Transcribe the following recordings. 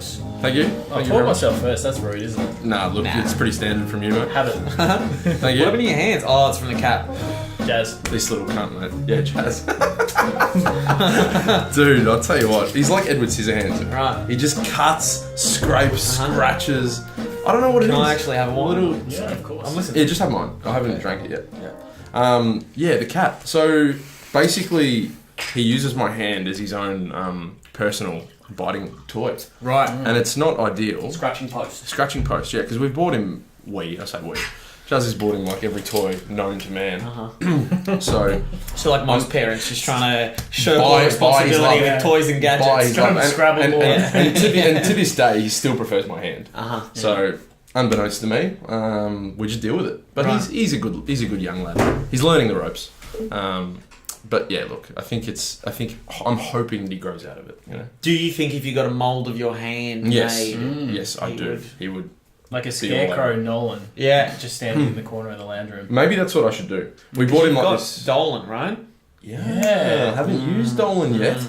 close. Thank you. I taught myself first. That's rude, isn't it? Nah, look, it's pretty standard from you, mate. Have it. Thank you. What happened to your hands? Oh, it's from the cat. Jazz. This little cunt, mate. Yeah, Jazz. Dude, I'll tell you what. He's like Edward Scissorhands. Right. He just cuts, scrapes, scratches. I don't know what it is. Can I actually have one? Yeah, of course. I'm listening. Yeah, just have mine. I haven't drank it yet. Yeah, the cat. So basically, he uses my hand as his own personal biting toy. Right. And it's not ideal. Scratching post. Scratching post, yeah, because we've bought him I say we. Jazz has bought him like every toy known to man. So like most parents, just trying to show Buy- more buy responsibility his love. with toys and buy gadgets. his love. Scrabble board. And to this day, he still prefers my hand. So, unbeknownst to me, we just deal with it. But Right. he's a good young lad. He's learning the ropes. But yeah, look, I'm hoping that he grows out of it. You know. Do you think if you got a mould of your hand Yes. made, Yes, I do. He would. Like a all scarecrow over. Nolan. Yeah. Just standing in the corner of the lounge room. Maybe that's what I should do. We bought him You've like got this. Dolan, right? Yeah. I haven't used Dolan yet.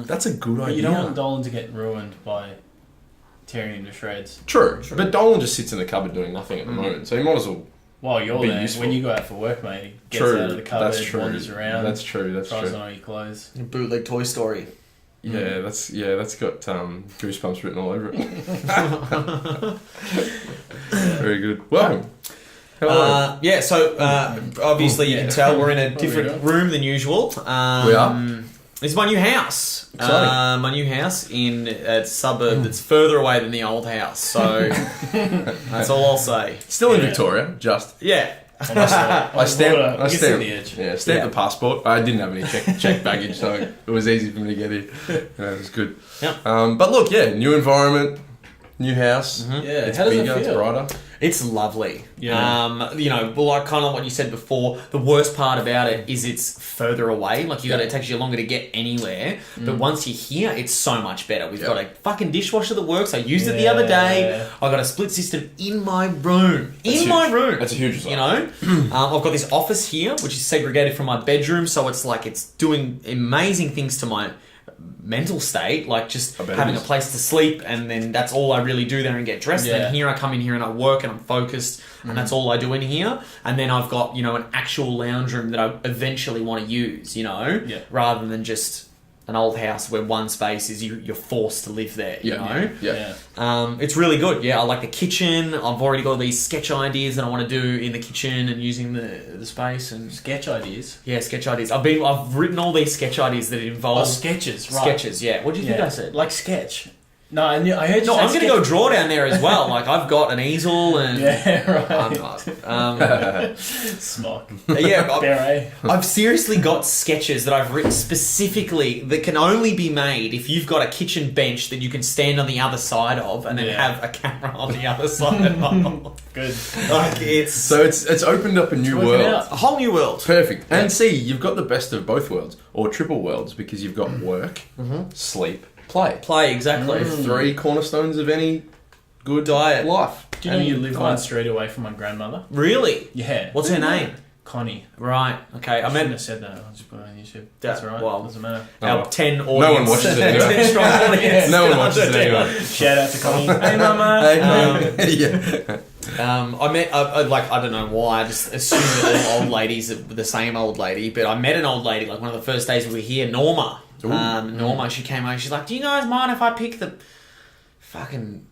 That's a good But idea. you don't want Dolan to get ruined by tearing him to shreds. True. But Dolan just sits in the cupboard doing nothing at the moment, so he might as well. While you're Be there, useful. when you go out for work, mate, he gets True. out of the cupboard, That's true. wanders around, That's true. That's tries true. on all your clothes. Bootleg Toy Story. Yeah, that's got goosebumps written all over it. Very good. Welcome. Hello. So obviously you can tell we're in a different room than usual. We are. It's my new house. Exciting. My new house in a suburb that's further away than the old house. So that's all I'll say. Still in Victoria, just. Yeah. I stamped the edge. the passport. I didn't have any check baggage, so it was easy for me to get in. Yeah, it was good. Yep. But look, new environment, new house. Yeah, It's how does it bigger, it's feel? brighter. It's lovely. Yeah. Like kind of what you said before, the worst part about it is it's further away. Like it takes you longer to get anywhere. But once you're here, it's so much better. We've got a fucking dishwasher that works. I used it the other day. I've got a split system in my room. My room. That's a huge result. You know? I've got this office here, which is segregated from my bedroom. So it's like it's doing amazing things to my mental state, like just having a place to sleep, and then that's all I really do there and get dressed. Then here I come in here and I work and I'm focused, and that's all I do in here. And then I've got an actual lounge room that I eventually want to use, rather than just an old house where one space is you're forced to live there. You know. It's really good. Yeah, I like the kitchen. I've already got all these sketch ideas that I want to do in the kitchen and using the space and Sketch ideas. yeah, sketch ideas. I've written all these sketch ideas that involve sketches, right. sketches. Yeah. What do you think I said? Like sketch. No, I heard you No, say I'm going to sketch. go draw down there as well. Like I've got an easel and Yeah, right. I'm not. Smock. Yeah, Beret. I've seriously got sketches that I've written specifically that can only be made if you've got a kitchen bench that you can stand on the other side of and then have a camera on the other side of. Good. Like it's So it's opened up a new working world. out. a whole new world. Perfect. And see, you've got the best of both worlds, or triple worlds, because you've got work, sleep, play. Play, exactly. 3 cornerstones of any good Diet. life. Do you know you live one street away from my grandmother? Really? Yeah. What's her name? Connie. Right. Okay. I shouldn't have said that. I'll just put it on YouTube. That's all right. well, Doesn't matter. Our well. 10 audience. No one watches it anyway. 10 strong audience. No one watches it anyway. Shout out to Connie. Hey, mama. Yeah. I met, I don't know why, I just assumed that all old ladies are the same old lady, but I met an old lady, like one of the first days we were here, Norma. Norma, she came over, she's like, do you guys mind if I pick the fucking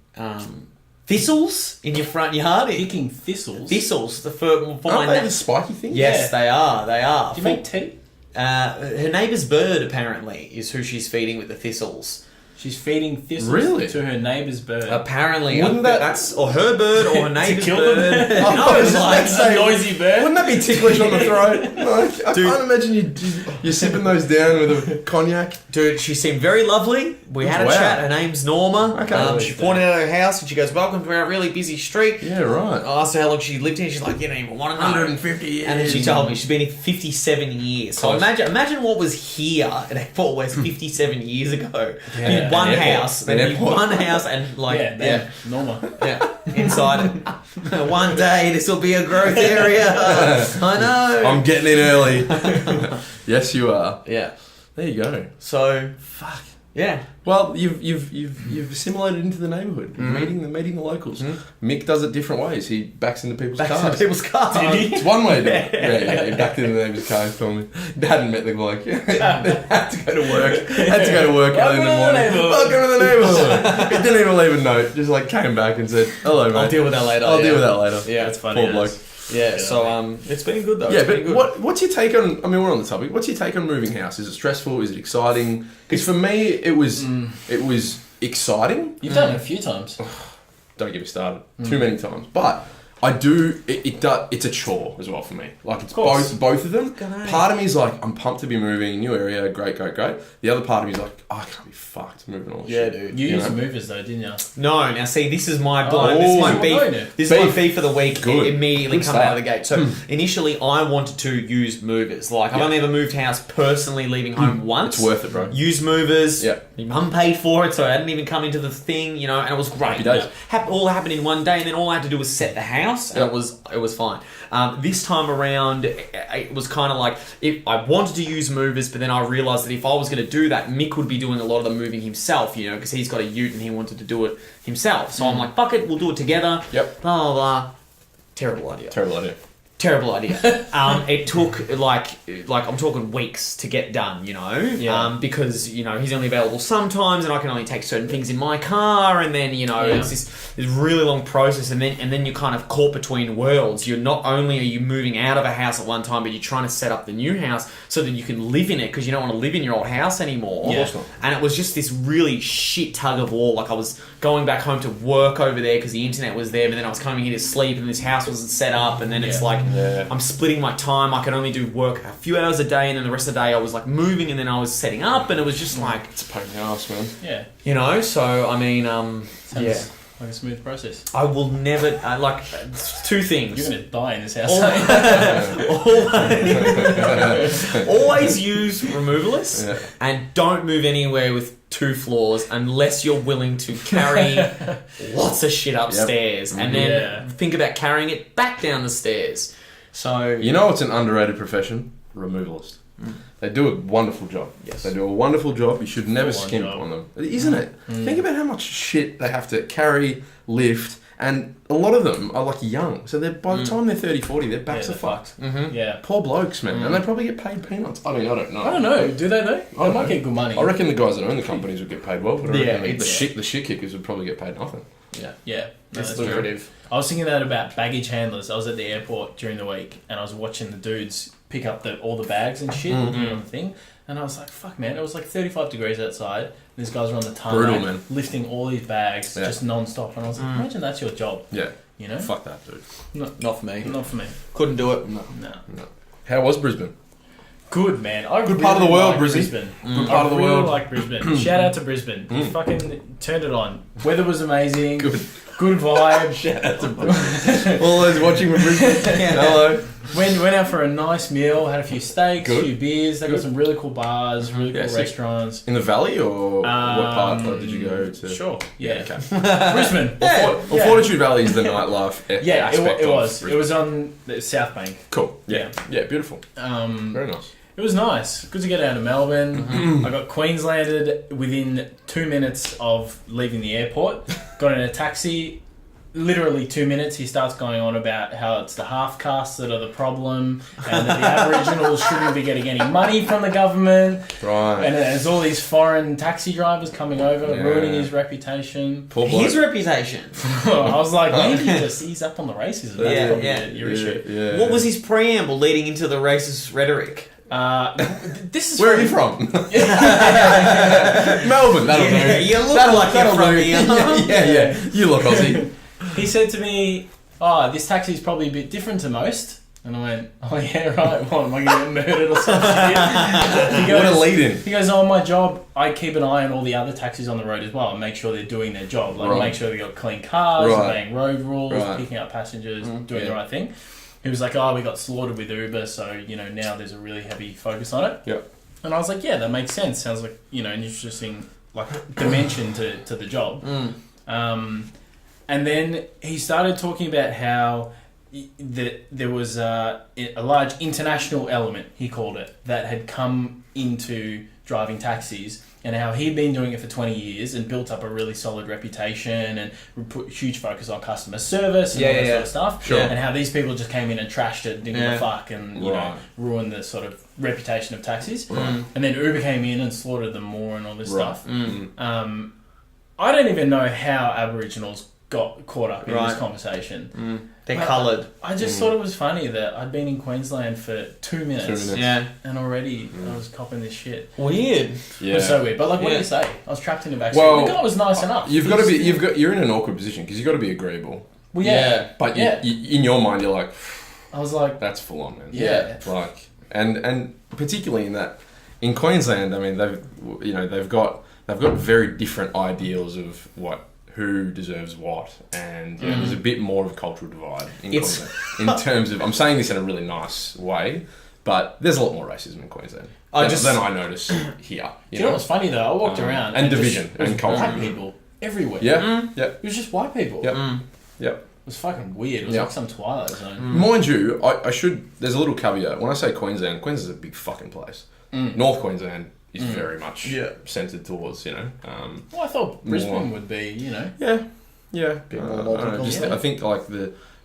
thistles in your front yard? Picking thistles. Thistles, Aren't they the spiky things? Yes, they are. Do you make tea? Her neighbour's bird, apparently, is who she's feeding with the thistles. She's feeding thistles Really? to her neighbour's bird. Apparently, Wouldn't that's or her bird or her neighbour's kill bird. them? No, it's like a noisy bird. Wouldn't that be ticklish on the throat? Like, I can't imagine you're sipping those down with a cognac. Dude, she seemed very lovely. We had a Wow. chat. Her name's Norma. Okay. She pointed out her house and she goes, welcome to our really busy street. Yeah, right. I asked her how long she lived here. She's like, you don't even want to know. 150 years. And then she told me she's been here 57 years. So Close. imagine what was here at Airport West 57 years ago. Yeah. In one An airport. house. An There'd be airport. one house and like, Yeah, Norma. inside it. One day this will be a growth area. I know. I'm getting in early. Yes, you are. Yeah. There you go. So, Fuck. Yeah. Well, you've assimilated into the neighbourhood, meeting the locals. Mick does it different ways. He backs into people's cars. It's one way to do it. Yeah. He backed into the neighbour's car and told me. Hadn't met the bloke. Had to go to work. Early in the morning. Welcome to the neighbourhood. He didn't even leave a note. Just like came back and said, "Hello, mate. I'll deal with that later. Yeah, that's funny. Poor bloke. Yeah, so it's been good though. Yeah, It's been but good. what's your take on? I mean, we're on the topic. What's your take on moving house? Is it stressful? Is it exciting? Because for me, it was exciting. You've done it a few times. Don't get me started. Too many times, but I do. It's a chore as well for me. Like it's both of them. Part of me is like, I'm pumped to be moving, new area, great. The other part of me is like, I can't be fucked moving all this shit. Dude. You used movers though, didn't you? No, now see, this is my blind. This is my beef. This is my beef for the week. Good. Immediately Good coming out of start. the gate. So initially, I wanted to use movers. Like I've only ever moved house personally, leaving home once. It's worth it, bro. Use movers. Yeah. My mum paid for it, so I hadn't even come into the thing, you know, and it was great. Happy days. All happened in one day, and then all I had to do was set the house, and it was fine. This time around, it was kind of like if I wanted to use movers, but then I realised that if I was going to do that, Mick would be doing a lot of the moving himself, you know, because he's got a ute and he wanted to do it himself. So I'm like, fuck it, we'll do it together. Yep. Blah blah blah. Terrible idea. Terrible idea. It took like I'm talking weeks to get done, you know, because you know he's only available sometimes, and I can only take certain things in my car, and then you know it's this really long process, and then you're kind of caught between worlds. You're not only are you moving out of a house at one time, but you're trying to set up the new house so that you can live in it because you don't want to live in your old house anymore. Yeah. And it was just this really shit tug of war. Like I was going back home to work over there because the internet was there, but then I was coming here to sleep, and this house wasn't set up, and then it's like. Yeah. I'm splitting my time. I could only do work a few hours a day, and then the rest of the day I was like moving, and then I was setting up, and it was just like It's a pain in the ass, man. Yeah. you know. So I mean, Sounds like a smooth process. I will never like two things. You're gonna die in this house. Always use removalists, and don't move anywhere with 2 floors unless you're willing to carry lots of shit upstairs, and then think about carrying it back down the stairs. So You know it's an underrated profession? Removalist. They do a wonderful job. Yes. They do a wonderful job. You should never Full on skimp job. on them. Isn't it? Think about how much shit they have to carry, lift, and a lot of them are like young. So by the time they're 30, 40, their backs are they're fucked. Yeah. Poor blokes, man. And they probably get paid peanuts. I mean, I don't know. I don't know. Do they though? They might get good money. I reckon the guys that own the companies would get paid well, but I reckon it's- the shit kickers would probably get paid nothing. Yeah. No, it's that's lucrative. I was thinking that about baggage handlers. I was at the airport during the week and I was watching the dudes pick up all the bags and shit on the thing. And I was like, fuck, man. It was like 35 degrees outside. These guys were on the tarmac, Brutal, man. lifting all these bags just non-stop. And I was like, imagine that's your job. Yeah. You know? Fuck that, dude. Not for me. Not for me. Couldn't do it. No. How was Brisbane? Good, man. I Good part of the world, like Brisbane. Good part I of the really world. like Brisbane. Shout out to Brisbane. Fucking turned it on. Weather was amazing. Good vibe. Shout out to Brisbane. All those watching from Brisbane. Hello. Went out for a nice meal, had a few steaks, Good. a few beers. They got some really cool bars, really cool sick. restaurants. In the valley, or what part did you go to? Sure. Yeah. Okay. Brisbane. Well, Fortitude Valley is the nightlife Yeah, aspect it of was. Brisbane. It was on the South Bank. Cool. Yeah, beautiful. Very nice. It was nice. Good to get out of Melbourne. I got Queenslanded within 2 minutes of leaving the airport. Got in a taxi. Literally 2 minutes, he starts going on about how it's the half-castes that are the problem and that the Aboriginals shouldn't be getting any money from the government. Right. And there's all these foreign taxi drivers coming over, ruining his reputation. Poor bloke. His reputation. I was like, maybe just ease up on the racism. That's probably your issue. Yeah. What was his preamble leading into the racist rhetoric? This is Where are you from? Melbourne. That'll do. You look like you're from here. Yeah. You look Aussie. He said to me, "Oh, this taxi is probably a bit different to most." And I went, "Oh yeah, right. What, am I going to get murdered or something?" He goes, What a lead-in. He goes, "On my job, I keep an eye on all the other taxis on the road as well and make sure they're doing their job. Like make sure they got clean cars, obeying road rules, picking up passengers, doing the right thing." He was like, "Oh, we got slaughtered with Uber, so now there's a really heavy focus on it." Yep. And I was like, "Yeah, that makes sense. Sounds like an interesting dimension to the job." And then he started talking about how there was a large international element, he called it, that had come into driving taxis. and how he'd been doing it for 20 years and built up a really solid reputation and put huge focus on customer service and all that sort of stuff. Sure. And how these people just came in and trashed it, didn't give a fuck, and you know, ruined the sort of reputation of taxis. And then Uber came in and slaughtered them more and all this stuff. I don't even know how Aboriginals got caught up in this conversation. They're coloured. I just thought it was funny that I'd been in Queensland for 2 minutes. And already I was copping this shit. Weird. It was so weird. But like, what do you say? I was trapped in a vaccine. Well, the guy was nice enough. You're in an awkward position because you've got to be agreeable. Well, yeah. But in your mind, you're like, I was like, that's full on, man. Yeah. Like, and particularly in Queensland, I mean, they've got very different ideals of who deserves what, and there's a bit more of a cultural divide in Queensland in terms of. I'm saying this in a really nice way, but there's a lot more racism in Queensland than I notice here. You know what's funny though? I walked around and division and culture. White people everywhere. Yeah, It was just white people. Yep. It was fucking weird. It was like some Twilight Zone. Mind you, I should. There's a little caveat when I say Queensland's a big fucking place. North Queensland is very much centred towards, Well, I thought Brisbane would be, Yeah. Bit more logical. I think like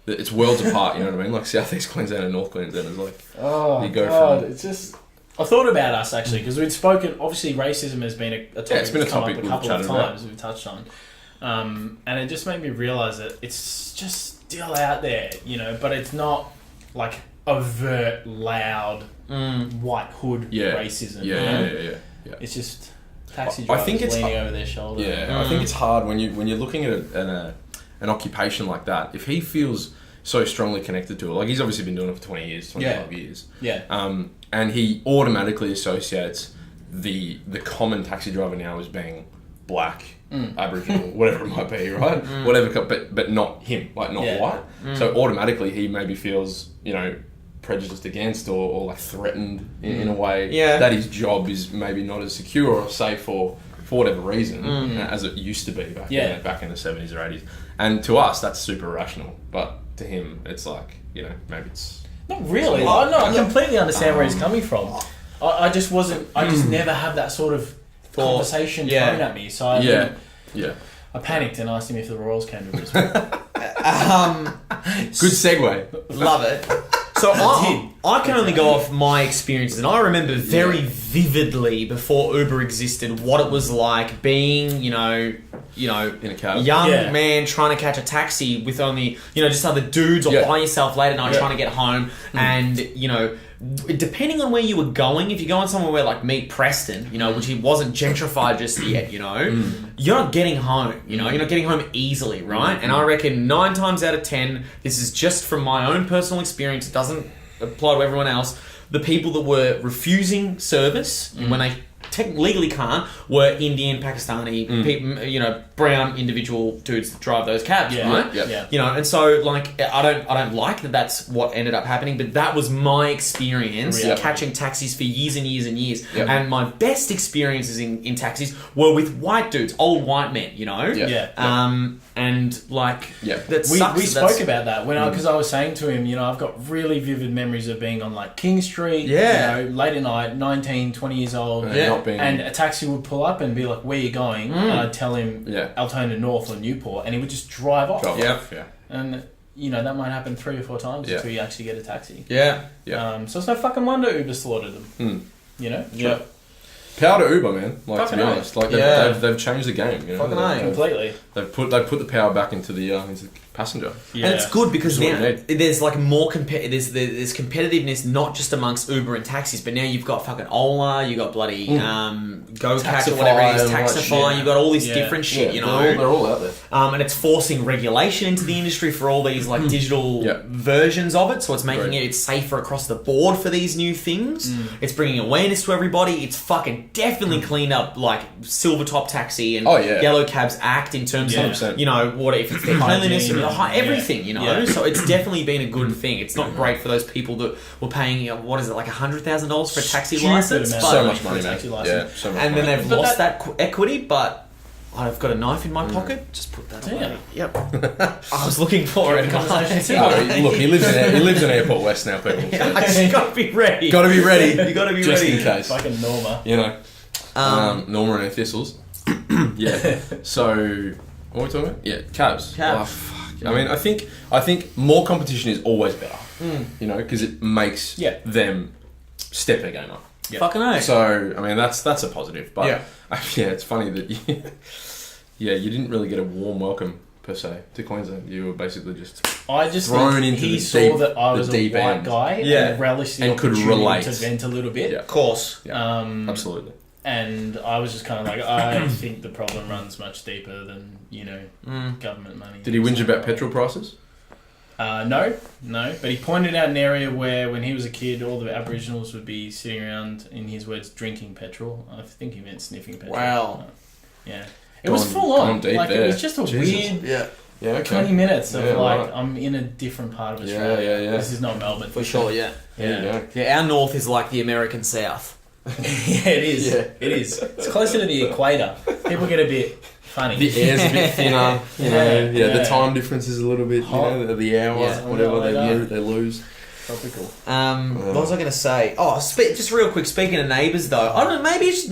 it's worlds apart, you know what I mean? Like Southeast Queensland and North Queensland is like, it's just... I thought about us actually, because we'd spoken, obviously racism has been a topic it's been a topic a couple of times we've touched on. And it just made me realise that it's just still out there, but it's not like overt, loud, white hood racism. Yeah. It's just taxi drivers leaning over their shoulder. Yeah, I think it's hard when you're looking at an occupation like that. If he feels so strongly connected to it, like he's obviously been doing it for 20 years, 25 years. Yeah. And he automatically associates the common taxi driver now as being black, Aboriginal, whatever it might be, right? Whatever, but not him, like not white. So automatically he maybe feels, prejudiced against or like threatened in a way that his job is maybe not as secure or safe for whatever reason as it used to be back in the 70s or 80s. And to us, that's super rational. But to him, it's like, maybe it's... Not really. I completely understand where he's coming from. I just wasn't... I just never have that sort of conversation thrown at me. So I panicked and asked him if the Royals came to Brisbane. Good segue. Love it. So I can only go off my experiences, and I remember very vividly before Uber existed what it was like being, in a car, young man trying to catch a taxi with only, just other dudes or by yourself late at night trying to get home, and depending on where you were going, if you're going somewhere where like meet Preston, which he wasn't gentrified just yet, you're not getting home, you're not getting home easily, right? And I reckon 9 times out of 10, this is just from my own personal experience, it doesn't apply to everyone else, the people that were refusing service when they legally can't were Indian, Pakistani, people, brown individual dudes that drive those cabs, right? Yeah. And so like I don't like that that's what ended up happening, but that was my experience catching taxis for years and years and years. And my best experiences in taxis were with white dudes, old white men, and like that sucks. We spoke about that when because I was saying to him, I've got really vivid memories of being on like King Street, late at night, 19, 20 years old, and a taxi would pull up and be like, "Where you going?" And I'd tell him Altona North or Newport, and he would just drive off. And that might happen 3 or 4 times until you actually get a taxi. So it's no fucking wonder Uber slaughtered them. Power to Uber, man. Like, to be honest, like they've changed the game. Completely. They've put the power back into the passenger. And it's good because now there's like more there's competitiveness not just amongst Uber and taxis, but now you've got fucking Ola, you got bloody GoCash or whatever it is, Taxify, you've got all this different shit, They're all out there. And it's forcing regulation into the industry for all these like digital versions of it, so it's making it safer across the board for these new things. It's bringing awareness to everybody. It's fucking definitely cleaned up like Silver Top Taxi and Yellow Cabs Act in terms of what if it's their cleanliness and everything, So it's definitely been a good thing. It's not great for those people that were paying what is it, like $100,000 for a taxi license, so much money, man. And then they've lost that equity, but I've got a knife in my pocket. Just put that away. Yep. I was looking for it. Look, he lives in Airport West now, people. I just got to be ready. Got to be ready. You got to be just ready. in case. Fucking Norma. Norma and her thistles. Yeah. So, what are we talking about? Yeah, calves. Calves. Oh, fuck. I mean, I think more competition is always better. You know, because it makes them step their game up. Yeah. Fucking hell. So, I mean, that's a positive. But yeah, it's funny that you didn't really get a warm welcome per se to Queensland. You were basically just thrown into he the saw deep, that I was a white end. guy and relished the and could opportunity relate to vent a little bit. Yeah. Of course. Yeah. Absolutely. And I was just kind of like, I think the problem runs much deeper than, government money. Did he whinge about petrol prices? No. But he pointed out an area where, when he was a kid, all the Aboriginals would be sitting around, in his words, drinking petrol. I think he meant sniffing petrol. Wow. Yeah. It was full on. Deep like, there. it was just a weird okay. 20 minutes of right. I'm in a different part of Australia. Yeah. This is not Melbourne. For sure, yeah. Yeah. Our north is like the American South. Yeah, it is. Yeah. It is. It's closer to the equator. People get a bit funny. The air's a bit thinner. The time difference is a little bit, the hours, whatever they lose. Topical. What was I going to say? Oh, just real quick. Speaking of neighbours, though, I don't know. Maybe it's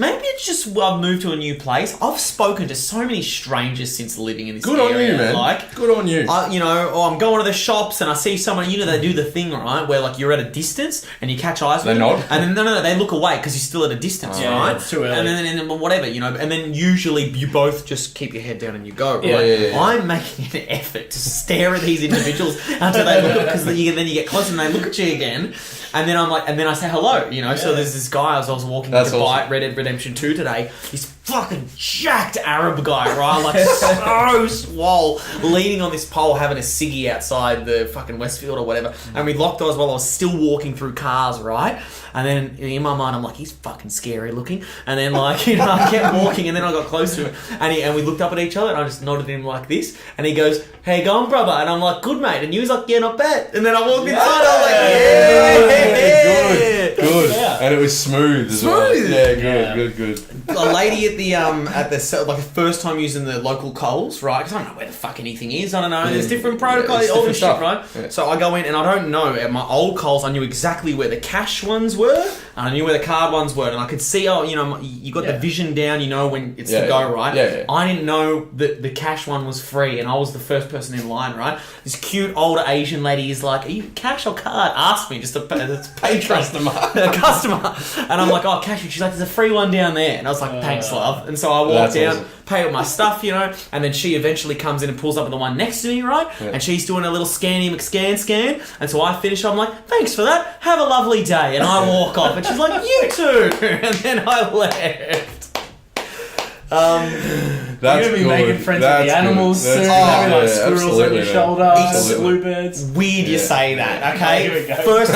just I've moved to a new place. I've spoken to so many strangers since living in this area. Good on you, man. Like, good on you. I'm going to the shops and I see someone. They do the thing, right, where like you're at a distance and you catch eyes with them. They nod? And then no, they look away because you're still at a distance, right? It's too early. And then whatever, and then usually you both just keep your head down and you go. Right? Yeah. I'm making an effort to stare at these individuals until they look, because then you get closer and they look at you again. And then I'm like, and then I say hello, So there's this guy I was walking to buy Red Dead Redemption 2 today. He's fucking jacked Arab guy, right? Like so swole, leaning on this pole, having a ciggy outside the fucking Westfield or whatever. And we locked eyes while I was still walking through cars, right? And then in my mind, I'm like, he's fucking scary looking. And then I kept walking, and then I got close to him, and we looked up at each other, and I just nodded at him like this, and he goes, "How you going, brother?" And I'm like, "Good, mate." And he was like, "Yeah, not bad." And then I walked inside, I was like, "Yeah, good." And it was smooth as well. Yeah, good. A lady at the first time using the local Coles, right? Because I don't know where the fuck anything is. I don't know. There's different protocols, all this shit, right? Yeah. So I go in and I don't know. At my old Coles, I knew exactly where the cash ones were, and I knew where the card ones were, and I could see. You got the vision down. when it's to go, right? Yeah. I didn't know that the cash one was free, and I was the first person in line, right? This cute older Asian lady is like, "Are you cash or card?" Asked me, just a patron customer, and I'm like, "Oh, cash." She's like, "There's a free one down there," and I was like, "Thanks, love." And so I walked down, awesome. pay with my stuff, and then she eventually comes in and pulls up at the one next to me, right? Yeah. And she's doing a little scan, and so I finish. I'm like, "Thanks for that. Have a lovely day," and I walk off, and she's like, "You too," and then I left. That's you're gonna be making friends with the animals soon, having like squirrels on your shoulder, bluebirds. Weird you say that, okay? First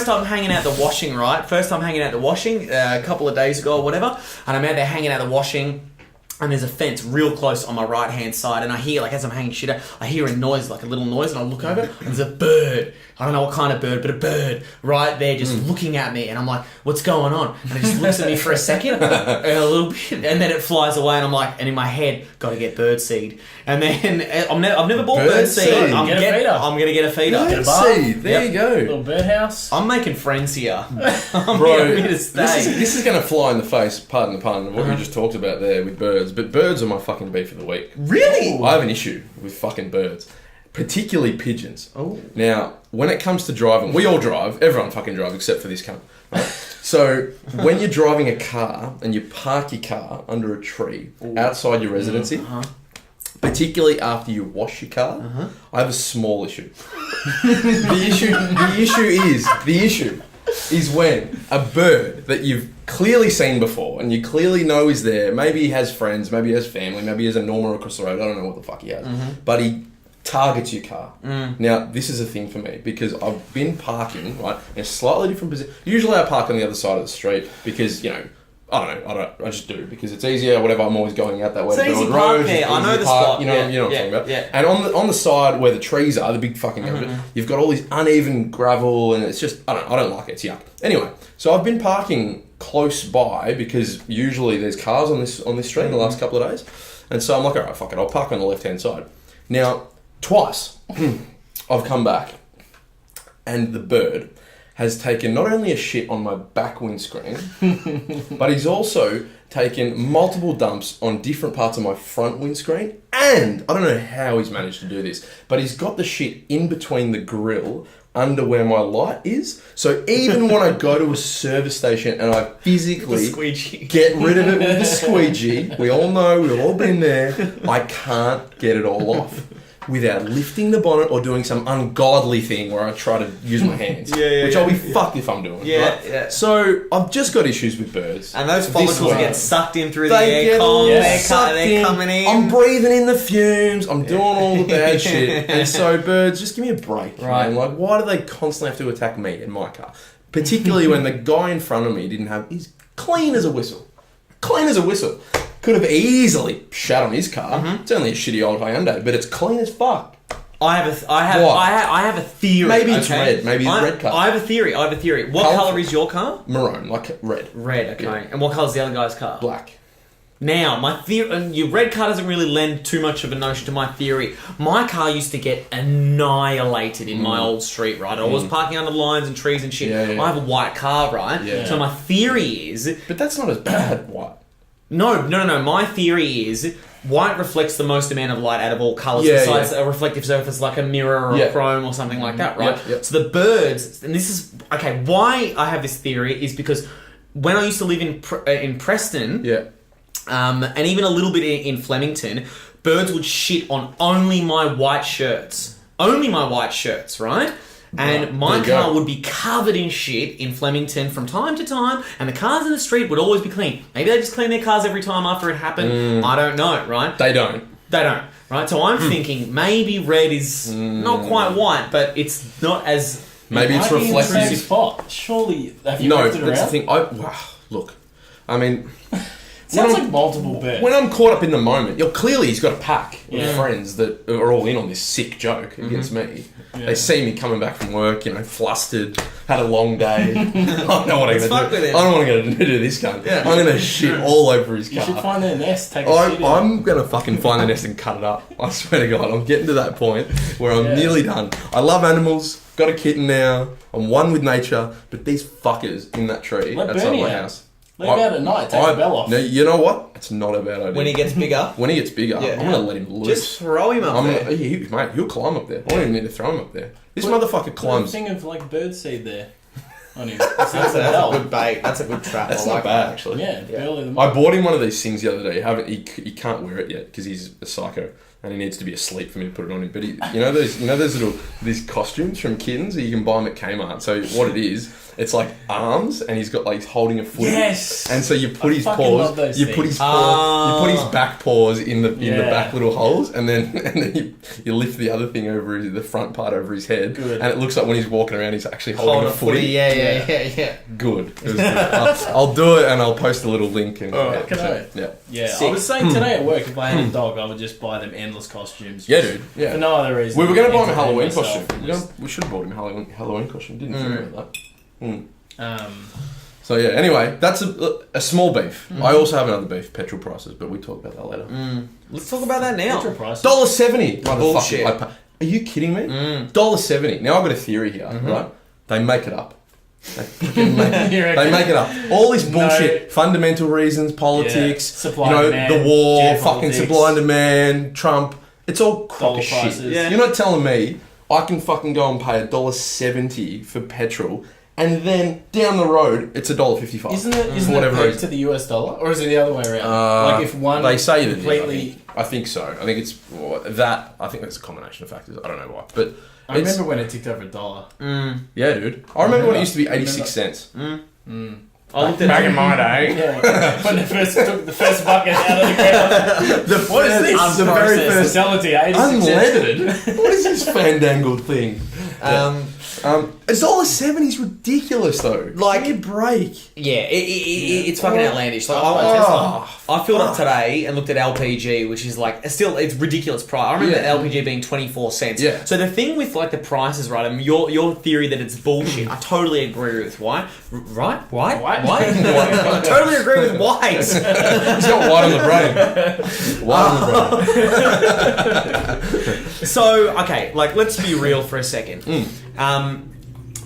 time hanging out the washing, right? A couple of days ago or whatever, and I'm out there hanging out the washing. And there's a fence real close on my right hand side, and I hear, as I'm hanging shit out, I hear a noise, like a little noise, and I look over, and there's a bird. I don't know what kind of bird, but a bird right there just looking at me, and I'm like, "What's going on?" And it just looks at me for a second, a little bit, and then it flies away, and I'm like, and in my head, gotta get bird seed. And then I've never bought bird seed. I'm gonna get a feeder. Bird seed. There you go. Little birdhouse. I'm making friends here. Bro, this is going to fly in the face, pardon the pun, of what you just talked about there with birds. But birds are my fucking beef of the week. Really? I have an issue with fucking birds. Particularly pigeons. Oh. Now, when it comes to driving, we all drive. Everyone fucking drives except for this cunt. Right? So, when you're driving a car and you park your car under a tree outside your residency, particularly after you wash your car, I have a small issue. The issue is when a bird that you've clearly seen before and you clearly know is there, maybe he has friends, maybe he has family, maybe he has a Norma across the road, I don't know what the fuck he has, but he targets your car. Now, this is a thing for me because I've been parking, right, in a slightly different position. Usually I park on the other side of the street because, I just do because it's easier, whatever, I'm always going out that way. It's to easy build park roads, there, I know the park, spot. You know what I'm talking about? Yeah. And on the side where the trees are, the big fucking you've got all these uneven gravel and it's just, I don't like it, it's yuck. Anyway, so I've been parking close by because usually there's cars on this street in the last couple of days. And so I'm like, alright, fuck it, I'll park on the left-hand side. Now, twice I've come back and the bird has taken not only a shit on my back windscreen, but he's also taken multiple dumps on different parts of my front windscreen. And I don't know how he's managed to do this, but he's got the shit in between the grill under where my light is. So even when I go to a service station and I physically get rid of it with the squeegee, we all know, we've all been there, I can't get it all off without lifting the bonnet or doing some ungodly thing where I try to use my hands. Which I'll be fucked if I'm doing. Right? So I've just got issues with birds. And those follicles get sucked in through the aircon. They're coming in. I'm breathing in the fumes. I'm doing all the bad shit. And so birds, just give me a break. Right. Man. Like, why do they constantly have to attack me in my car? Particularly when the guy in front of me didn't have... He's clean as a whistle. Clean as a whistle. Could have easily shat on his car. It's only a shitty old Hyundai, but it's clean as fuck. I have a theory. Maybe it's red. Maybe it's red car. I have a theory. What colour is your car? Maroon, like red. Red, okay. Yeah. And what colour is the other guy's car? Black. Now, my theory, and your red car doesn't really lend too much of a notion to my theory. My car used to get annihilated in my old street, right? I was parking under lines and trees and shit. I have a white car, right? Yeah. So my theory is... But that's not as bad, white. No. My theory is white reflects the most amount of light out of all colours besides a reflective surface like a mirror or a chrome or something like that, right? So the birds, and this is... Okay, why I have this theory is because when I used to live in Preston, and even a little bit in Flemington, birds would shit on only my white shirts. Only my white shirts, right? And my car would be covered in shit in Flemington from time to time, and the cars in the street would always be clean. Maybe they just clean their cars every time after it happened. I don't know, right? They don't, right? So I'm thinking maybe red is not quite white, but it's not as... Maybe it's reflective. In the same spot. Surely, have you moved it around? That's the thing. Look, I mean... Sounds like multiple birds. When I'm caught up in the moment, clearly he's got a pack of friends that are all in on this sick joke against me. Yeah. They see me coming back from work, flustered, had a long day. I don't know what I'm going to do. I don't want to go to this guy. Yeah. I'm going to shit all over his car. You should find their nest, take a shit in. I'm going to fucking find the nest and cut it up. I swear to God, I'm getting to that point where I'm nearly done. I love animals, got a kitten now, I'm one with nature, but these fuckers in that tree outside my house. Let him out at night, take the bell off. No, you know what? It's not a bad idea. When he gets bigger? I'm going to let him loose. Just throw him up there. Mate, he'll climb up there. I don't even need to throw him up there. This motherfucker climbs. Put a thing of birdseed there on him. That's a good bait. That's a good trap. That's not bad, actually. Yeah, barely. I bought him one of these things the other day. He can't wear it yet because he's a psycho. And he needs to be asleep for me to put it on him. But these costumes from kittens that you can buy them at Kmart. So what it is, it's like arms, and he's got he's holding a foot. Yes. And so you put his paws, you put his back paws in the back little holes, and then you lift the other thing over the front part over his head, and it looks like when he's walking around, he's actually holding a footy. Yeah. Good. It was good. I'll do it, and I'll post a little link. And Yeah. I was saying today at work, if I had a dog, I would just buy them endless costumes. Yeah, dude. Yeah. For no other reason. We were going to buy him a Halloween costume. We should have bought him a Halloween costume. Didn't think about that. So yeah. Anyway, that's a small beef. I also have another beef: petrol prices, but we talk about that later. Let's talk about that now. Petrol prices. $1.70. Bullshit. Are you kidding me? $1.70. Now I've got a theory here, right? They make it up. They make it up. All this bullshit, fundamental reasons, politics, supply and demand, the war, geopolitics, fucking supply and demand, Trump. It's all crock of shit. Yeah. You're not telling me I can fucking go and pay $1.70 for petrol, and then down the road it's $1.55. Isn't it pegged to the US dollar, or is it the other way around? If one they say that completely, I think so. I think it's that. I think that's a combination of factors. I don't know why, but. I remember when it ticked over $1. Yeah, dude. I remember when it used to be 86 cents. I looked at back in my day. Yeah, when they first took the first bucket out of the ground. What is this? The very first unleaded. What is this fandangled thing? $1.70 is ridiculous though. Give me a break. Yeah, it's fucking outlandish. I filled up today and looked at LPG, which is it's ridiculous price. I remember LPG being 24 cents. Yeah. So the thing with the prices, right? I mean, your theory that it's bullshit, I totally agree with. Why? Right? Why? I totally agree with white. He's got white on the brain. White on the brain. So okay, let's be real for a second.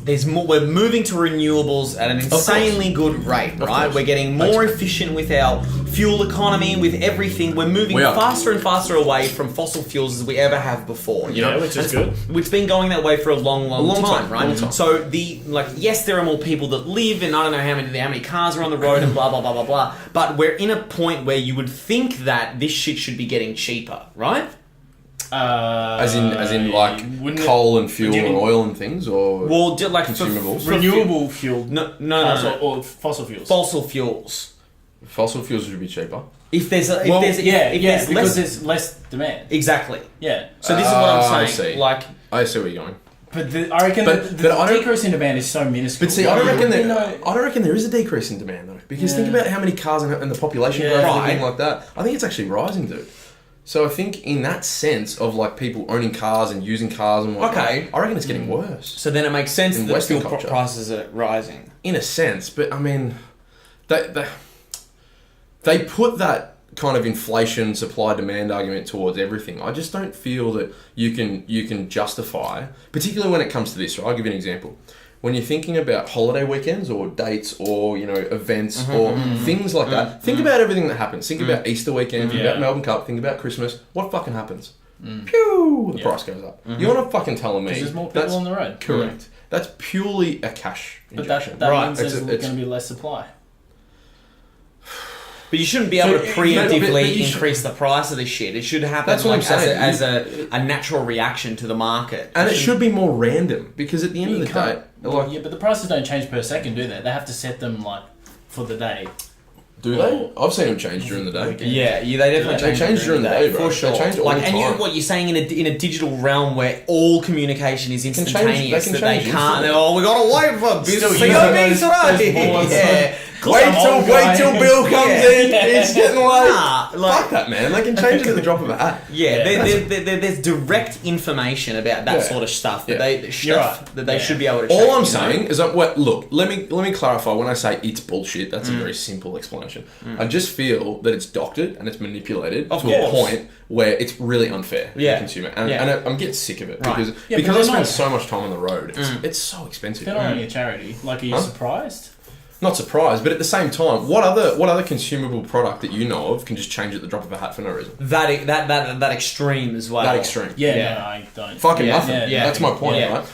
there's more. We're moving to renewables at an insanely good rate, right? We're getting more efficient with our fuel economy, with everything. We're moving faster and faster away from fossil fuels as we ever have before. You know, which is good. It's been going that way for a long time, right? Long time. So yes, there are more people that live, and I don't know how many cars are on the road, and blah blah blah blah blah. But we're in a point where you would think that this shit should be getting cheaper, right? As in like coal and fuel and oil and things, or like consumables, renewable fuel. No, or fossil fuels. Fossil fuels. Fossil fuels would be cheaper. If there's because there's less demand. Exactly. Yeah. So this is what I'm saying. I see. Like, I see where you're going. But I reckon the decrease in demand is so minuscule. But see, I don't reckon there is a decrease in demand though, because think about how many cars and the population growth and everything like that. I think it's actually rising, dude. So I think in that sense of like people owning cars and using cars and whatnot, I reckon it's getting worse. So then it makes sense in that Western fuel prices are rising. In a sense, but I mean, they put that kind of inflation supply demand argument towards everything. I just don't feel that you can justify, particularly when it comes to this. Right? I'll give you an example. When you're thinking about holiday weekends or dates or events or things like that, think about everything that happens. Think about Easter weekend, think about Melbourne Cup, think about Christmas. What fucking happens? Pew! The price goes up. You're not fucking telling me there's more people on the road. Correct. That's purely a cash injection. But that means there's going to be less supply. But you shouldn't be able to preemptively increase the price of this shit. It should happen as a natural reaction to the market. And it should be more random, because at the end of the day... but the prices don't change per second, do they? They have to set them for the day. Do they? I've seen them change during the day. Yeah, they definitely change during the day, bro. For sure. They change all the time. What you're saying in a digital realm where all communication is instantaneous, we gotta wait for business. Wait till Bill comes in. It's getting late. Fuck that, man. They can change it at the drop of a hat. Yeah, there's direct information about that sort of stuff that they should be able to change. All I'm saying is that look, let me clarify. When I say it's bullshit, that's a very simple explanation. I just feel that it's doctored and it's manipulated to a point where it's really unfair to the consumer, and I'm getting sick of it because I spend so much time on the road. It's so expensive. They're not only a charity. Are you surprised? Not surprised, but at the same time, what other consumable product that you know of can just change at the drop of a hat for no reason? That extreme as well. That extreme. Yeah. No, I don't. Fucking nothing. Yeah. That's my point, right?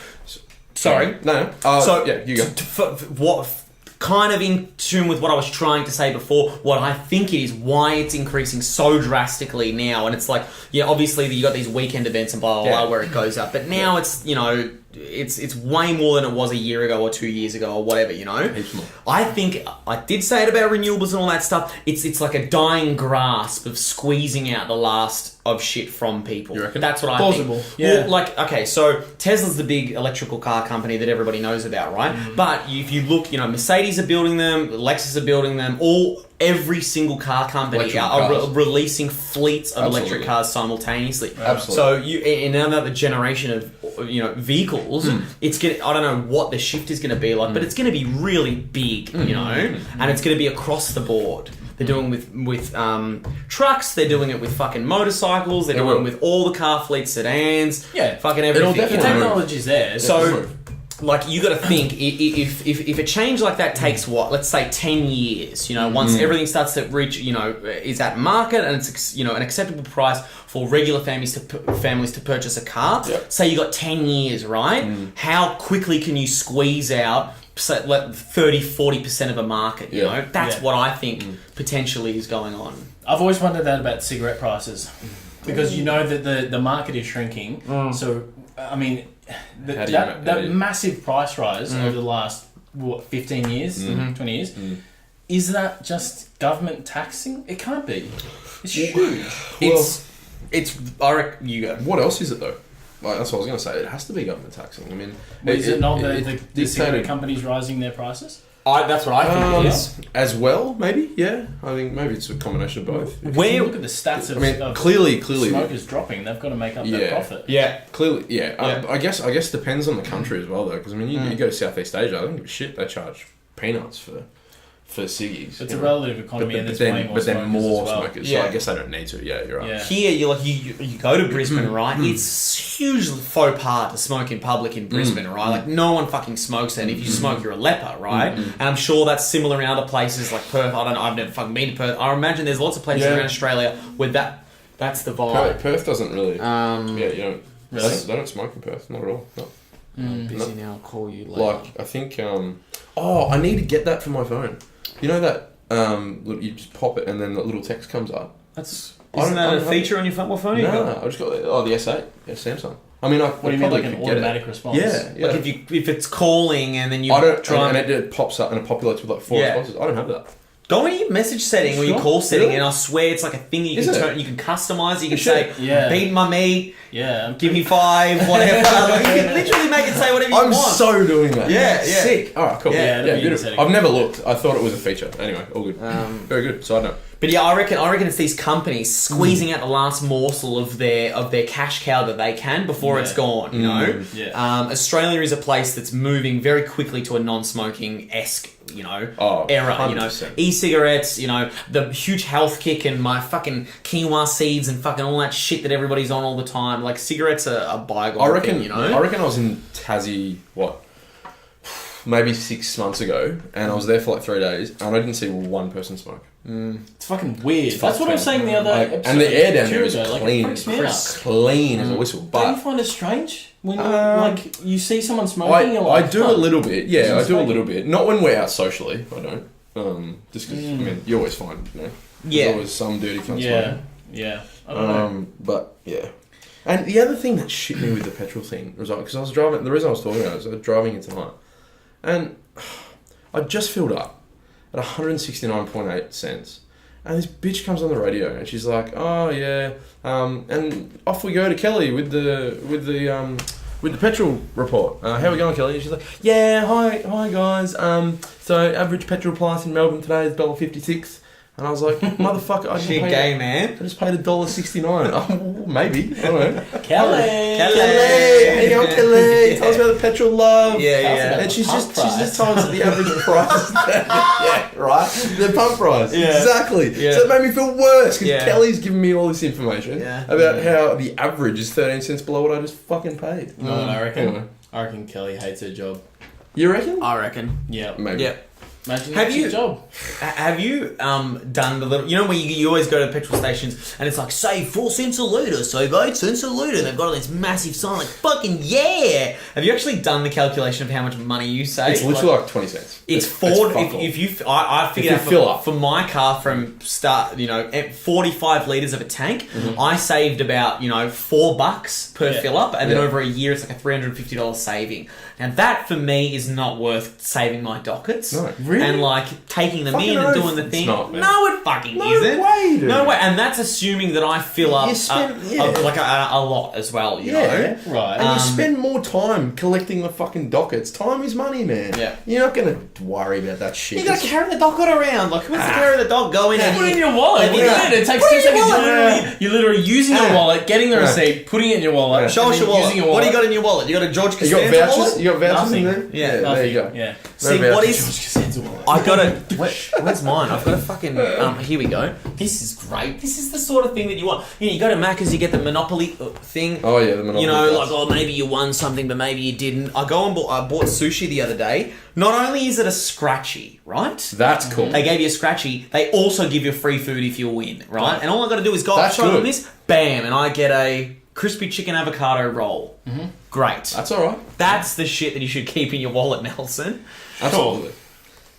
Sorry. No. You go. What kind of in tune with what I was trying to say before, what I think is why it's increasing so drastically now, and it's like, obviously you got these weekend events and blah blah blah where it goes up, but now it's it's way more than it was a year ago or 2 years ago or whatever, Heaps more. I think I did say it about renewables and all that stuff. It's like a dying grasp of squeezing out the last of shit from people. You reckon? That's what I think. Yeah. Well, so Tesla's the big electrical car company that everybody knows about, right? But if you look, Mercedes are building them, Lexus are building them, every single car company are releasing fleets of electric cars simultaneously. Absolutely. So in another generation of vehicles, it's gonna. I don't know what the shift is going to be like, but it's going to be really big, and it's going to be across the board. They're doing with trucks. They're doing it with fucking motorcycles. They're doing it with all the car fleets, sedans. Yeah, fucking everything. The technology's there. So. You got to think if a change like that takes let's say 10 years, once everything starts to reach, is at market and it's an acceptable price for regular families to purchase a car. Say you got 10 years, right? How quickly can you squeeze out 30-40% of a market? That's what I think potentially is going on. I've always wondered that about cigarette prices, because that the market is shrinking. So I mean. That massive price rise over the last 15 years, 20 years, is that just government taxing? It can't be. It's huge. I reckon you go. What else is it though? That's what I was going to say. It has to be government taxing. I mean, is it not the cigarette companies rising their prices? That's what I think it is. As well, maybe, yeah. I think maybe it's a combination of both. When you look at the stats of clearly smokers dropping, they've got to make up that profit. Yeah. Clearly, yeah. I guess it depends on the country as well, though, because, you go to Southeast Asia, I don't give a shit. They charge peanuts for for ciggies. It's a relative economy, and there's way more but then more as well. smokers. Yeah. So I guess they don't need to. Yeah, you're right. Yeah. Here, you go to Brisbane, right? It's hugely faux pas to smoke in public in Brisbane, right? Like, no one fucking smokes there. And if you smoke, you're a leper, right? And I'm sure that's similar in other places like Perth. I don't know. I've never fucking been to Perth. I imagine there's lots of places around Australia where that's the vibe. Perth doesn't really. Yeah, you don't. Really? They don't smoke in Perth, not at all. No. I'm busy now. I'll call you later. Like, I think. I need to get that for my phone. You know that. Look, you just pop it and then the little text comes up. Isn't that a feature on your phone? What phone do you got? No, I just got the S8. Yeah, Samsung. I mean, What do you mean, like an automatic response? Yeah. Like if it's calling and then you I don't. try And it pops up and it populates with like 4 responses. I don't have that. go into your message setting or your call setting, Really? and I swear it's like a thing that you can turn. You can customize. You can say, Yeah. "Beat my meat." Yeah. Give me 5, whatever. Like, you can literally make it say whatever you I'm want. so doing that. Yeah, yeah. Sick. All right, cool. Yeah, that'd be in the beautiful. setting. I've never looked. I thought it was a feature. Anyway, all good. Very good. Side note. But yeah, I reckon it's these companies squeezing out the last morsel of their cash cow that they can before it's gone. You know, Australia is a place that's moving very quickly to a non-smoking-esque, era. 100%. E-cigarettes, the huge health kick and my fucking quinoa seeds and fucking all that shit that everybody's on all the time. Like, cigarettes are a bygone I reckon. thing, I reckon I was in Tassie. Maybe 6 months ago, and I was there for like 3 days, and I didn't see one person smoke. It's fucking weird. It's That's what I was saying the other episode. And the air down there is Like, clean, it freaks me out. clean as a whistle. Don't But you find it strange when you see someone smoking? you're I like, do a little bit. Yeah, I do a smoking. little bit. Not when we're out socially. I don't. Just because I mean, you always find Yeah. there's always some dirty cunt smoking. Yeah. I don't know. But yeah. And the other thing that shit me with the petrol thing was because I was driving. The reason I was talking about it is I was driving here tonight, and I just filled up at 169.8 cents. And this bitch comes on the radio and she's like, "Oh yeah," and off we go to Kelly with the petrol report. How we going, Kelly? And she's like, "Yeah, hi guys. So average petrol price in Melbourne today is $1.56." And I was like, "Motherfucker, I She gay, man. I just paid $1.69. Oh, maybe. I don't know. Kelly. Hey, how you going, Kelly? Tell us about the petrol love. Yeah. And she's just told us that the average price. Yeah, right. The pump price. Yeah. Exactly. Yeah. So it made me feel worse because Yeah. Kelly's giving me all this information Yeah. about how the average is 13 cents below what I just fucking paid. You know what I reckon? Anyway. I reckon Kelly hates her job. You reckon? I reckon. Yeah. Maybe. Yeah. Imagine Have that's you- your job. Have you done the little... You know where you always go to petrol stations and it's like, save 4 cents a litre, save 8 cents a litre. And they've got this massive sign like, fucking yeah! Have you actually done the calculation of how much money you save? It's literally like 20 cents. It's fuck four. all. If you, I figured If out you fill up. for my car from start, 45 liters of a tank, I saved about $4 per fill up, and then Yeah. over a year it's like a $350 saving. Now that for me is not worth saving my dockets. No. Really? And like taking them Fucking in and oath. doing the It's thing. not, man. No, it fucking No isn't. way, dude. No way. And that's assuming that I fill up You spend- a lot as well. You know. Right. And you spend more time collecting the fucking dockets. Time is money, man. Yeah. You're not going to worry about that shit. You gotta carry the docket around. Like, who wants to carry the dog? Go in and Put it in your wallet. What Yeah. do you mean? It takes Put 2 it in your seconds. wallet. You're literally using your wallet, getting the receipt, putting it in your wallet. Show and us then your wallet. using your What do you got in your wallet? You got a George You got Costanza vouchers? wallet? You got vouchers in Nothing. there? Yeah, there you go. Yeah. See, No what vouchers. is... I got a... Where's mine? I've got a fucking... here we go. This is great. This is the sort of thing that you want. You go to Macca's, you get the Monopoly thing. Oh, yeah, the Monopoly. Like, maybe you won something, but maybe you didn't. I bought sushi the other day. Not only is it a scratchy, right? That's cool. They gave you a scratchy. They also give you free food if you win, right? And all I got to do is go up, That's show them good. this, bam, and I get a crispy chicken avocado roll. Mm-hmm. Great. That's all right. That's the shit that you should keep in your wallet, Nelson. Absolutely.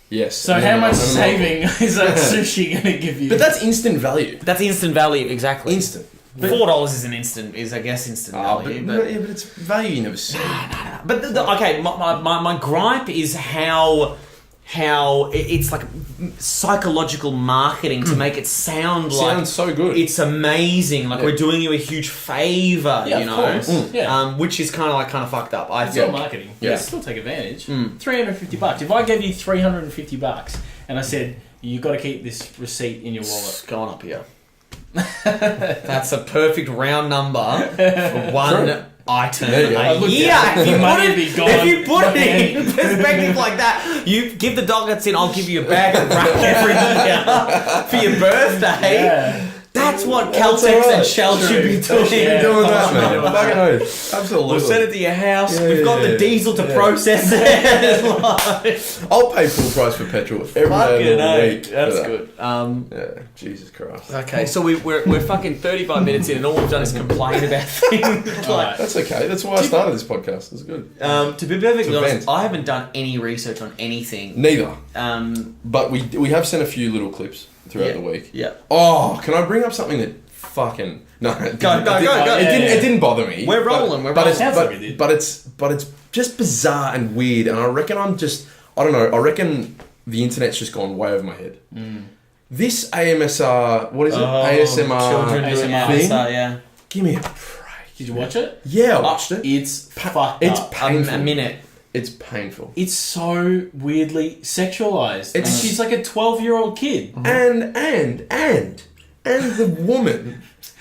Yes. So how much saving is that sushi going to give you? But that's instant value. That's instant value, exactly. Instant. $4 is I guess instant value. But it's value you never see. But okay, my gripe is how it's like psychological marketing to make it sound like Sounds so good. it's amazing, like we're doing you a huge favour, Yeah, you of know, course. Yeah. which is kind of fucked up. I It's think. not marketing. Yeah. You still take advantage. $350. If I gave you $350 and I said you got to keep this receipt in your wallet, It's going up here. That's a perfect round number for one item There you go. a year. If you put it in perspective like that, you give the dog that's in, I'll give you a bag of rack every year for your birthday. Yeah. That's what Caltex and Shell should be doing. Doing that, man. Fucking oath. Absolutely. We'll send it to your house. Yeah, We've got yeah, the diesel to yeah. process it. I'll pay full price for petrol every day of the week. That's for that. good. Yeah, Jesus Christ. Okay, so we're fucking 35 minutes in, and all we've done is complain about things. Like, That's okay. That's why I started this podcast. It's good. to be perfectly To honest, vent. I haven't done any research on anything. Neither. But we have sent a few little clips throughout the week. Yeah. Oh, can I bring up something that fucking no? It Go. It didn't bother me. We're rolling. But it's Sounds like it did. but it's just bizarre and weird, and I reckon I don't know. I reckon the internet's just gone way over my head. This AMSR, what is it? ASMR Children doing ASMR thing. yeah. Give me a break. Did you watch it? Yeah, I watched it. It's fucked It's up. painful. A minute. It's painful. It's so weirdly sexualized. It's- She's like a 12-year-old kid. And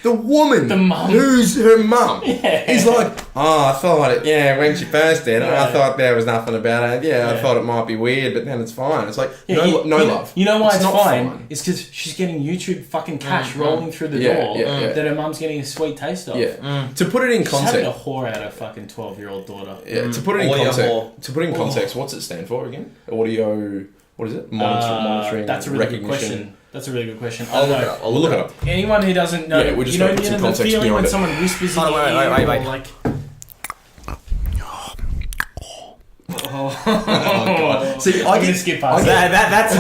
the woman, the mum. who's her mum, Yeah. is like, oh, I thought it, when she first did it, I thought there was nothing about it. I thought it might be weird, but then it's fine. It's like, Yeah, no love. You know why it's not fine? It's because she's getting YouTube fucking cash rolling through the door that her mum's getting a sweet taste of. Yeah. To put it in She's having a context, whore out of fucking 12-year-old daughter. to put it in Audio context, whore. what's it stand for again? Audio, what is it? Monitoring, That's a really good recognition. question. That's a really good question. I I'll don't look it know. up. We'll look it up. Anyone who doesn't know, Yeah, we're just you know, gonna put some the context feeling when behind it. someone whispers in Hold your on, ear, wait. or like... See, I'm gonna skip past that. That's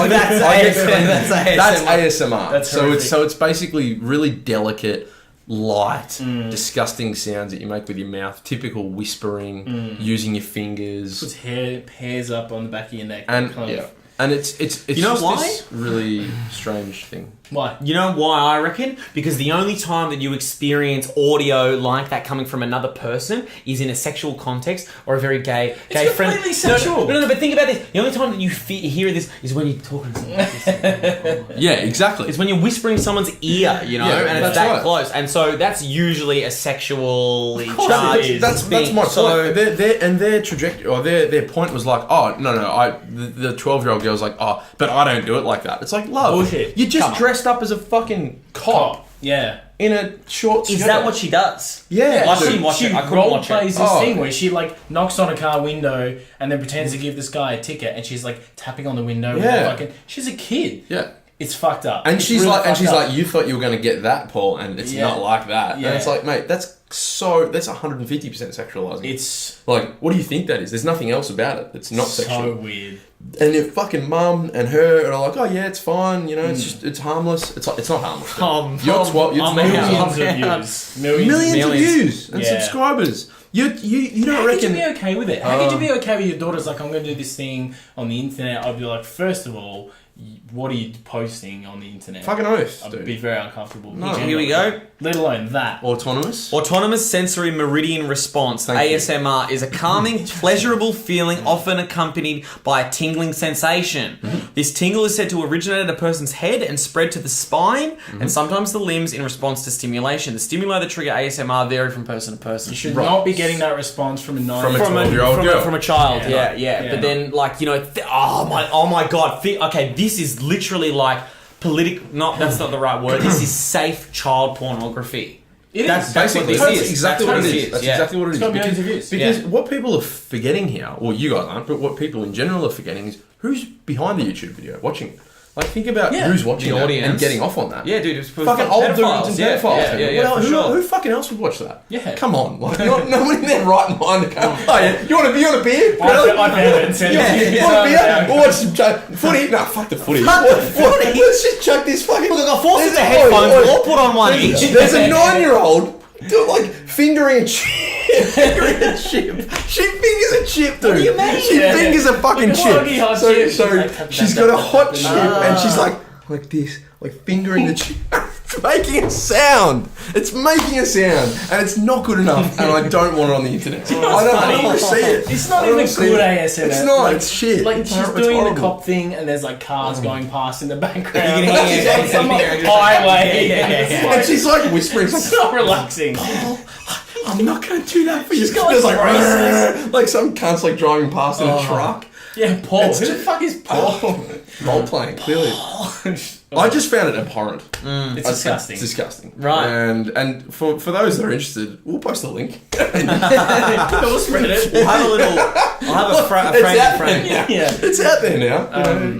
ASMR. That's so it's basically really delicate, light, disgusting sounds that you make with your mouth. Typical whispering, using your fingers, Puts hairs up on the back of your neck. and kind of- and it's You know just why? this really strange thing. Why? You know why I reckon? Because the only time that you experience audio like that coming from another person is in a sexual context or a very gay It's friend. completely sexual. No, but think about this. The only time that you hear this is when you're talking to someone like this. Yeah, exactly. It's when you're whispering someone's ear, you know, Yeah, and it's that's that right. close. And so that's usually a sexually charged That's thing. my So- point. Their trajectory or their point was like, oh no, the 12-year-old girl's like, oh, but I don't do it like that. It's like, love. Bullshit. You just Come on. dressed up as a fucking cop Yeah. in a short skirt. Is that what she does? Yeah. I dude. couldn't watch She it. I couldn't role watch plays it. this Oh. thing where she like knocks on a car window and then pretends to give this guy a ticket, and she's like tapping on the window. With Yeah. her fucking. She's a kid. Yeah. It's fucked up. And It's she's really like, fucked up. you thought you were going to get that, Paul, and it's Yeah. not like that. Yeah. And it's like, mate, that's 150% sexualizing. It's Like, what do you think that is? There's nothing else about it. It's not so sexual. weird. And your fucking mum and her are like, oh yeah, it's fine. You know, it's just it's harmless. It's not harmless. You're 12. You're I'm 12 out. Millions of Yeah. views. Millions of views and Yeah. subscribers. You don't How could reckon? you be okay with it? How could you be okay with your daughter's like, I'm going to do this thing on the internet? I'd be like, first of all, what are you posting on the internet? Fucking oath, I'd dude. be very uncomfortable. No. Here we go. Let alone that. Autonomous. Autonomous sensory meridian response, Thank you. ASMR, is a calming, pleasurable feeling often accompanied by a tingling sensation. This tingle is said to originate at a person's head and spread to the spine and sometimes the limbs in response to stimulation. The stimuli that trigger ASMR vary from person to person. You should Right. not be getting that response from a 9 From a 12-year-old girl. From a child, Yeah. yeah. Yeah. But then, like, you know, oh my god. Okay, this is literally like that's not the right word. This is safe child pornography. It That's is. basically That's this is. exactly That's what it what it is. is, That's yeah. exactly what it It's is. got millions of views. Because Yeah. what people are forgetting here, well, you guys aren't, but what people in general are forgetting is who's behind the YouTube video watching. Like, think about Yeah. who's watching The that audience. and getting off on that. Yeah, dude, it's for Fucking old dudes pedophiles. and Yeah, pedophiles. yeah, for sure. Who fucking else would watch that? Yeah. Come on. Like, no one in their right mind to come, oh yeah, you want a beer? I found it and sent it. You want a beer? We'll watch some footy? No, fuck the footy. Fuck the footy. Let's just chuck this fucking... Look, I got 4 sets of There's- headphones. oi, oi. We'll all put on one each. There's a 9-year-old like fingering a chip. Fingering a chip. She fingers a chip, dude. What do you mean? She fingers a fucking Like a fucking chip. hot So, chip. so Like, she's got a hot chip and she's like this, like fingering the chip. It's making a sound. It's making a sound, and it's not good enough. And I don't want it on the internet. I don't want to see it. It's not I don't even wanna see good it. ASMR. It's not. Like, It's shit. Like It's she's hor- it's doing the horrible. cop thing, and there's like cars going past in the background. You can hear She's on some highway. Yeah. And she's like whispering. It's It's like, not relaxing. I'm I'm not going to do that for you. She's got, It's like, like some cunt's like driving past in a truck. Yeah, Paul. Who the fuck is Paul? Role playing, clearly. I just found it abhorrent. It's disgusting. It's disgusting. Right. And for those that are interested, we'll post a link. We'll spread it. We'll have a little. I'll have a frame. Yeah. It's out there now.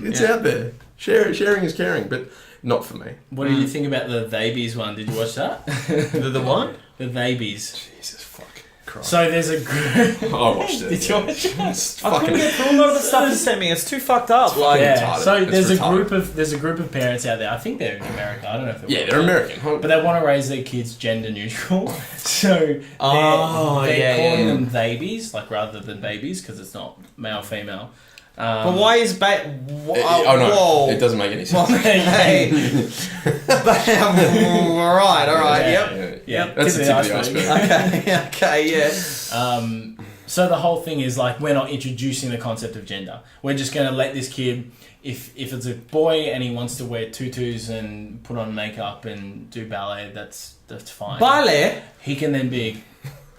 It's out there. Sharing is caring, but not for me. What did you think about the Babies one? Did you watch that? The what? The Babies. Jesus fuck. Christ. So there's a group. I watched it. Did you watch it? I couldn't get through a lot of the stuff you sent me. It's too fucked up. Like, Yeah. retarded. So It's there's retarded. a group of parents out there. I think they're in America. I don't know if They're American. but they want to raise their kids gender neutral. So they're calling them babies, like rather than babies, because it's not male female. but why is no, it doesn't make any sense. Hey. All right. Yep. Yeah. That's the tip of the iceberg. Okay. Yeah. So the whole thing is like we're not introducing the concept of gender. We're just going to let this kid, if it's a boy and he wants to wear tutus and put on makeup and do ballet, that's fine. Ballet. He can then be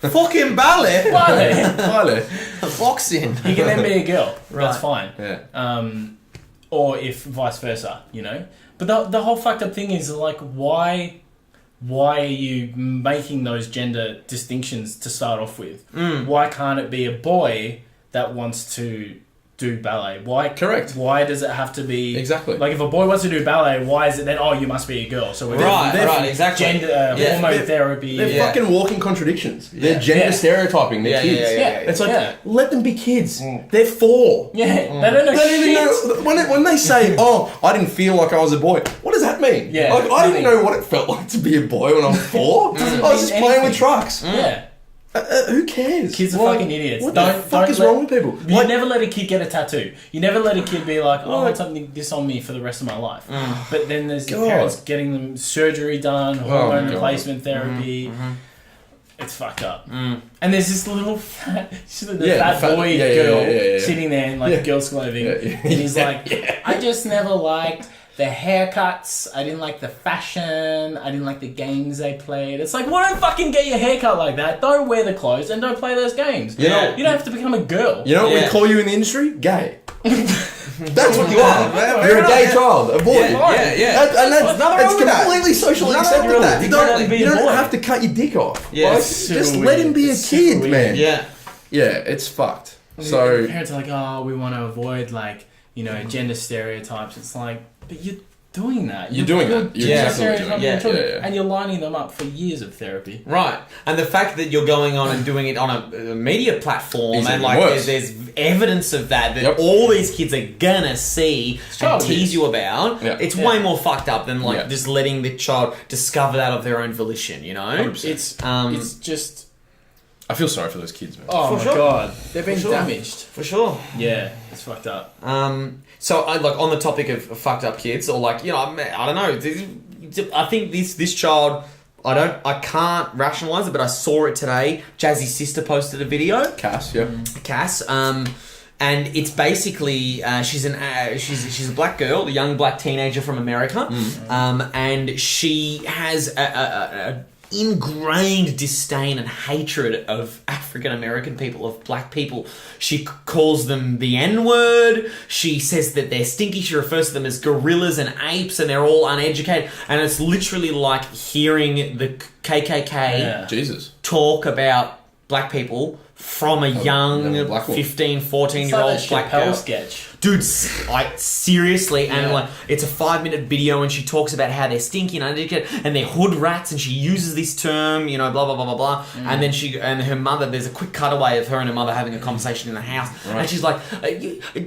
Fucking ballet. ballet. Boxing. He can then be a girl. Right. That's fine. Yeah. Or if vice versa, you know. But the whole fucked up thing is like why are you making those gender distinctions to start off with? Why can't it be a boy that wants to do ballet? Why? Correct. Why does it have to be Exactly. like if a boy wants to do ballet? Why is it then? Oh, you must be a girl. So we're Exactly. Gender hormone therapy. They're fucking walking contradictions. They're gender stereotyping. They're kids. Yeah. It's like let them be kids. They're 4. Yeah, they don't know They don't shit. even know when they say, "Oh, I didn't feel like I was a boy." What does that mean? Yeah, like I didn't know what it felt like to be a boy when I was 4. I was just mean playing with anything. trucks. Yeah. Who cares? Kids are fucking idiots. What the fuck is wrong with people? You never let a kid get a tattoo. You never let a kid be like, oh, I want something this on me for the rest of my life. But then there's the parents getting them surgery done, hormone replacement therapy. It's fucked up. And there's this little fat boy girl sitting there in like girls' clothing. And he's like, I just never liked the haircuts, I didn't like the fashion, I didn't like the games they played. It's like, well, don't fucking get your haircut like that. Don't wear the clothes and don't play those games. You don't have to become a girl. You know what we call you in the industry? Gay. That's what you are. You're a gay child, a boy. That's completely socially accepted. That you don't have to cut your dick off. Just let him be a kid, man. Yeah, it's fucked. So parents are like, oh, we want to avoid like gender stereotypes. It's like, but you're doing that. You're doing that. You're exactly doing it. And you're lining them up for years of therapy. right. And the fact that you're going on and doing it on a media platform and like there's evidence of that all these kids are gonna see and tease you about, it's way more fucked up than like just letting the child discover that of their own volition. 100%. It's just. I feel sorry for those kids, man. Oh my god, they've been damaged for sure. Yeah, it's fucked up. So I like on the topic of fucked up kids, or like I don't know. I think this child, I can't rationalize it, but I saw it today. Jazzy's sister posted a video. Cass. And it's basically she's a black girl, a young black teenager from America, and she has a ingrained disdain and hatred of African American people, of black people. She calls them the N-word. She says that they're stinky. She refers to them as gorillas and apes, and they're all uneducated. And it's literally like hearing the KKK talk about black people from a young 15, 14-year-old black girl. Sketch. Dude, like, seriously, and like, it's a 5-minute video and she talks about how they're stinky and uneducated and they're hood rats, and she uses this term, blah, blah, blah, blah, blah. And then her mother, there's a quick cutaway of her and her mother having a conversation in the house. Right. And she's like,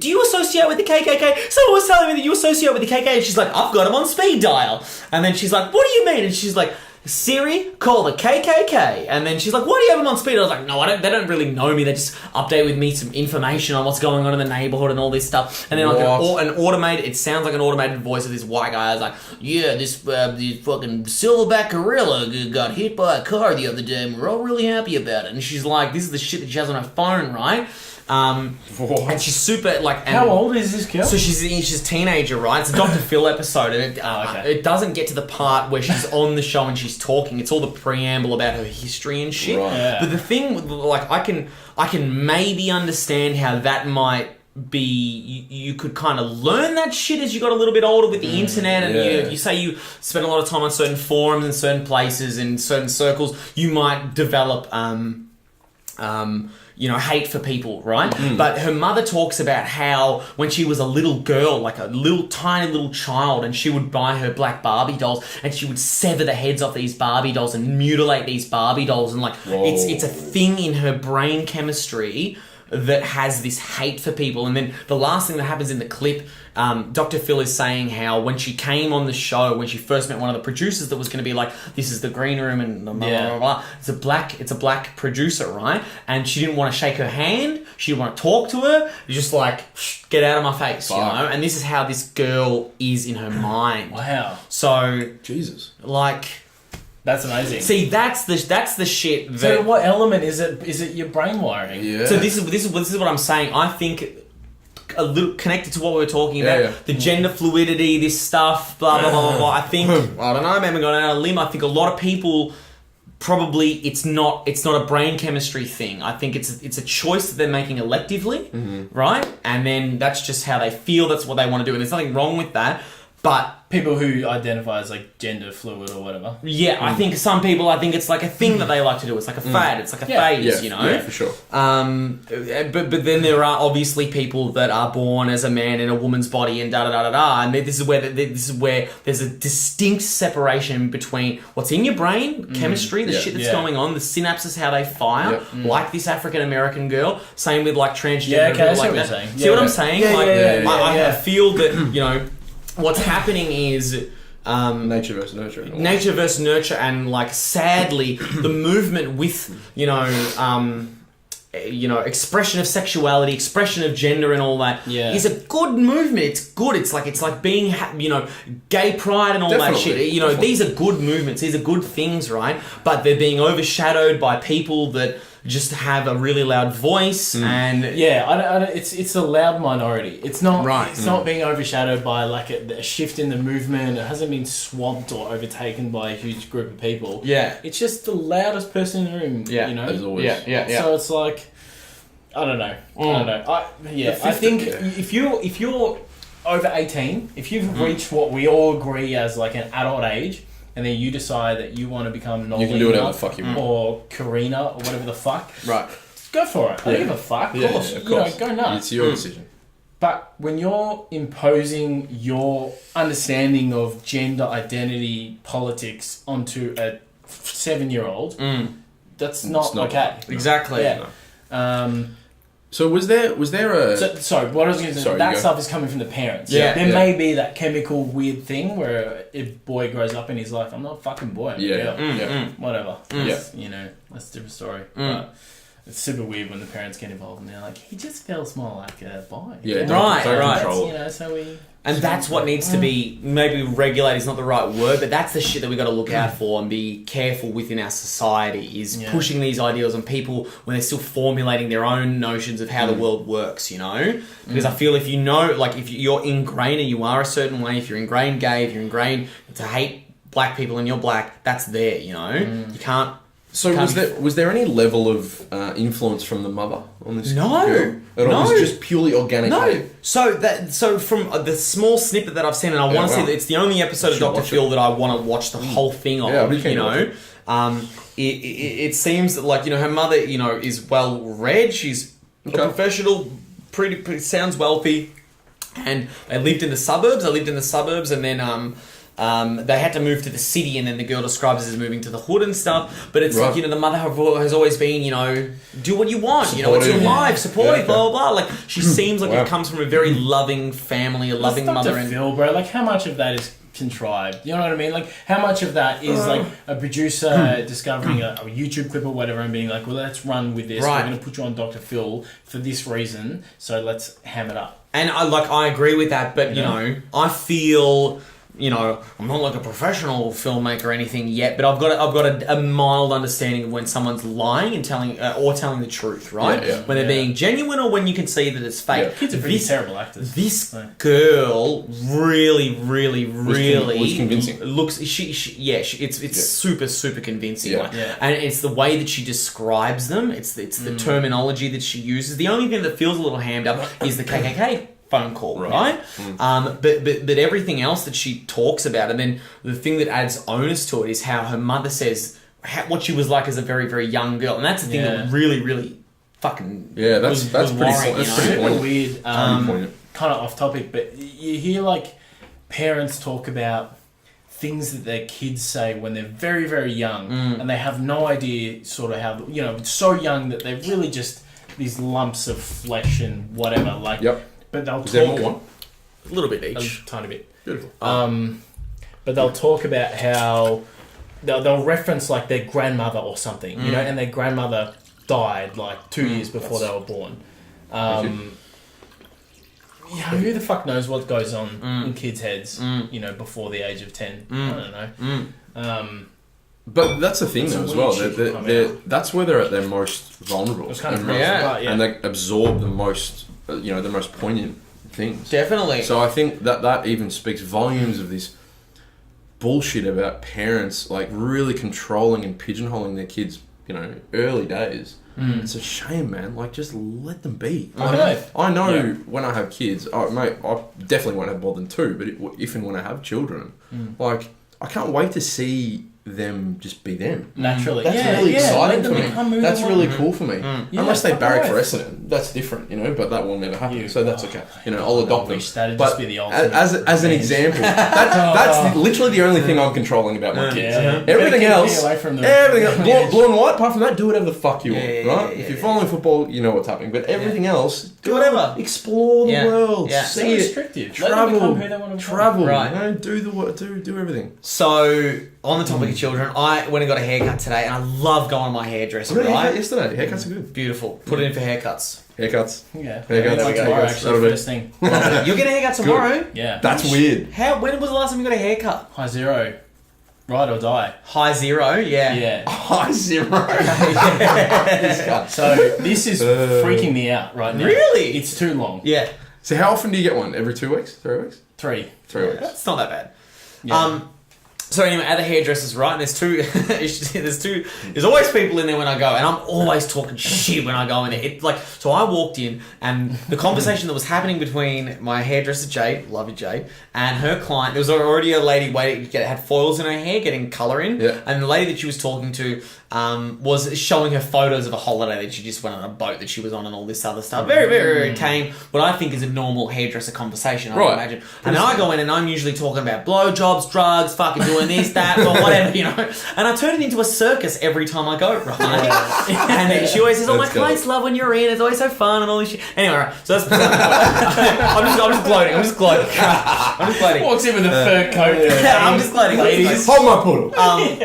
do you associate with the KKK? Someone was telling me that you associate with the KKK. And she's like, I've got them on speed dial. And then she's like, what do you mean? And she's like, Siri, call the KKK. And then she's like, why do you have them on speed? I was like, no, they don't really know me. They just update with me some information on what's going on in the neighborhood and all this stuff. And then like an automated, it sounds like an automated voice of this white guy. I was like, yeah, this fucking silverback gorilla got hit by a car the other day and we're all really happy about it. And she's like, this is the shit that she has on her phone, right? And she's super like. And how old is this girl? So she's a teenager, right? It's a Dr. Phil episode, and it doesn't get to the part where she's on the show and she's talking. It's all the preamble about her history and shit. Right. Yeah. But the thing, like, I can maybe understand how that might be. You could kind of learn that shit as you got a little bit older with the internet, and you say you spend a lot of time on certain forums and certain places and certain circles. You might develop hate for people, right? But her mother talks about how when she was a little girl, like a little tiny little child, and she would buy her black Barbie dolls, and she would sever the heads off these Barbie dolls and mutilate these Barbie dolls, and like it's a thing in her brain chemistry that has this hate for people. And then the last thing that happens in the clip, Dr. Phil is saying how when she came on the show, when she first met one of the producers that was going to be like, this is the green room and blah, blah, blah. It's a black producer, right? And she didn't want to shake her hand. She didn't want to talk to her. You're just like, get out of my face, you know? And this is how this girl is in her mind. Wow. So, Jesus. like... That's amazing. See, that's the shit. That, so, what element is it? Is it your brain wiring? Yeah. So this is what I'm saying. I think a little connected to what we were talking about, the gender fluidity, this stuff, blah blah blah blah blah. I think I don't know. Maybe I'm going out on a limb. I think a lot of people probably it's not a brain chemistry thing. I think it's a choice that they're making electively, right? And then that's just how they feel. That's what they want to do, and there's nothing wrong with that. But people who identify as like gender fluid or whatever. Yeah, I think some people, it's like a thing that they like to do. It's like a fad. It's like a phase, you know? Yeah, for sure. But then there are obviously people that are born as a man in a woman's body and da-da-da-da-da. And this is where there's a distinct separation between what's in your brain, chemistry, the shit that's going on, the synapses, how they fire, like this African-American girl. Same with like transgender people like that. See what I'm saying? I feel that, you know, what's happening is nature versus nurture. Nature versus nurture, and like sadly, the movement with expression of sexuality, expression of gender, and all that is a good movement. It's good. It's like being gay pride and all that shit. You know, these are good movements. These are good things, right? But they're being overshadowed by people that just have a really loud voice and it's a loud minority. It's not right. It's not being overshadowed by like a shift in the movement. It hasn't been swamped or overtaken by a huge group of people. Yeah, it's just the loudest person in the room. Yeah, you know, as always. Yeah. So it's like, I don't know. I think if you're over 18, if you've reached what we all agree as like an adult age, and then you decide that you want to become Nolina, you can do whatever the fuck you want, or Karina, or whatever the fuck. Right. Go for it. I don't give a fuck. Of course. Of course. Go nuts. It's your decision. But when you're imposing your understanding of gender identity politics onto a 7-year-old, that's not okay. Exactly. Yeah. No. So was there a... Sorry, what I was going to say, that stuff is coming from the parents. Yeah. There may be that chemical weird thing where a boy grows up and he's like, I'm not a fucking boy, I'm a girl. Whatever. That's, that's a different story. But it's super weird when the parents get involved and they're like, he just feels more like a boy. Yeah, right. So and that's what needs to be, maybe regulate is not the right word, but that's the shit that we got to look out for and be careful within our society, is pushing these ideals on people when they're still formulating their own notions of how the world works, you know? Because I feel if you know, like if you're ingrained and you are a certain way, if you're ingrained gay, if you're ingrained to hate black people and you're black, that's there, you know? You can't... So was there any level of influence from the mother on this girl? No. It was just purely organic. No. So from the small snippet that I've seen, and I want to say that it's the only episode of Dr. Phil that I want to watch the whole thing of, you know. It seems that, like, you know, her mother, you know, is well read. She's a professional, pretty sounds wealthy, and they lived in the suburbs. And then they had to move to the city, and then the girl describes it as moving to the hood and stuff. But it's like, you know, the mother has always been, you know, do what you want, supportive, you know, it's your life, supportive, blah, blah, blah. Like, she seems like it comes from a very loving family, a loving mother. And Phil, bro, like, how much of that is contrived? You know what I mean? Like, how much of that is like a producer discovering a YouTube clip or whatever and being like, well, let's run with this. We're going to put you on Dr. Phil for this reason, so let's ham it up. And I agree with that, but, you know, I feel you know, I'm not like a professional filmmaker or anything yet, but I've got a mild understanding of when someone's lying and telling the truth, right? When they're being genuine or when you can see that it's fake. Yeah. Kids are pretty terrible actors. This girl really was convincing. looks. It's super convincing. Yeah. Like, and it's the way that she describes them. It's the terminology that she uses. The only thing that feels a little hammed up is the KKK phone call, right? But everything else that she talks about, and then the thing that adds onus to it is how her mother says what she was like as a very, very young girl, and that's the thing that really fucking that's was pretty worrying, that's you know? pretty Weird, kind of off topic, but you hear like parents talk about things that their kids say when they're very, very young, and they have no idea sort of how, you know, so young that they're really just these lumps of flesh and whatever, like. But they'll talk a little bit each, a tiny bit. Beautiful. But they'll talk about how they'll reference like their grandmother or something, you know, and their grandmother died like 2 years before they were born. Who the fuck knows what goes on in kids' heads, you know, before the age of 10? I don't know. But that's the thing though as well. That's where they're at their most vulnerable. It's kind of and they absorb the most, you know, the most poignant things. Definitely. So I think that even speaks volumes of this bullshit about parents like really controlling and pigeonholing their kids, you know, early days. It's a shame, man. Like, just let them be. I know when I have kids, mate, I definitely won't have more than two, but if and when I have children, like, I can't wait to see them just be them. Naturally. That's really exciting for me. That's really cool for me. Unless they barrack for Essendon, that's different, you know, but that will never happen. So that's okay. You know, I'll adopt them. That'd but just be the ultimate as an example, that's literally the only thing I'm controlling about my kids. Everything else, blue and white, apart from that, do whatever the fuck you want, right? If you're following football, you know what's happening. But everything else, do whatever. Explore the world. See it. Travel. Right. You know, do everything. So, on the topic of children, I went and got a haircut today, and I love going to my hairdresser. I got a haircut yesterday. Haircuts are good. Beautiful. Put it in for haircuts. Haircuts. Haircuts tomorrow, actually, first thing. You're getting a haircut tomorrow? Good. Yeah. That's weird. When was the last time you got a haircut? High zero. Ride or die. High zero? Yeah. High zero. So this is freaking me out right now. Really? It's too long. Yeah. So how often do you get one? Every 2 weeks? 3 weeks? 3. 3 weeks. That's not that bad. Yeah. So anyway, at the hairdressers, right, and there's always people in there when I go, and I'm always talking shit when I go in there. So I walked in, and the conversation that was happening between my hairdresser, Jade, love you, Jade, and her client, there was already a lady waiting, had foils in her hair, getting colour in, and the lady that she was talking to was showing her photos of a holiday that she just went on a boat that she was on and all this other stuff. Very, very, very tame, what I think is a normal hairdresser conversation, I would imagine. And then I go in and I'm usually talking about blowjobs, drugs, fucking doing this, that, or whatever, you know. And I turn it into a circus every time I go, right? And then she always says, my clients love when you're in, it's always so fun and all this shit. Anyway, right, so that's I'm just gloating. Walks in with a fur coat. I'm just gloating. Ladies, hold my poodle.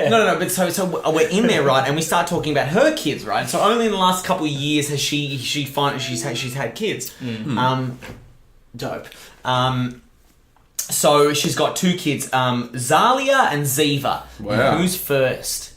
No, but so we're in there, right, and we start talking about her kids, right? So only in the last couple of years has she's had kids. Dope. So she's got 2 kids, Zalia and Ziva. Wow. Who's first?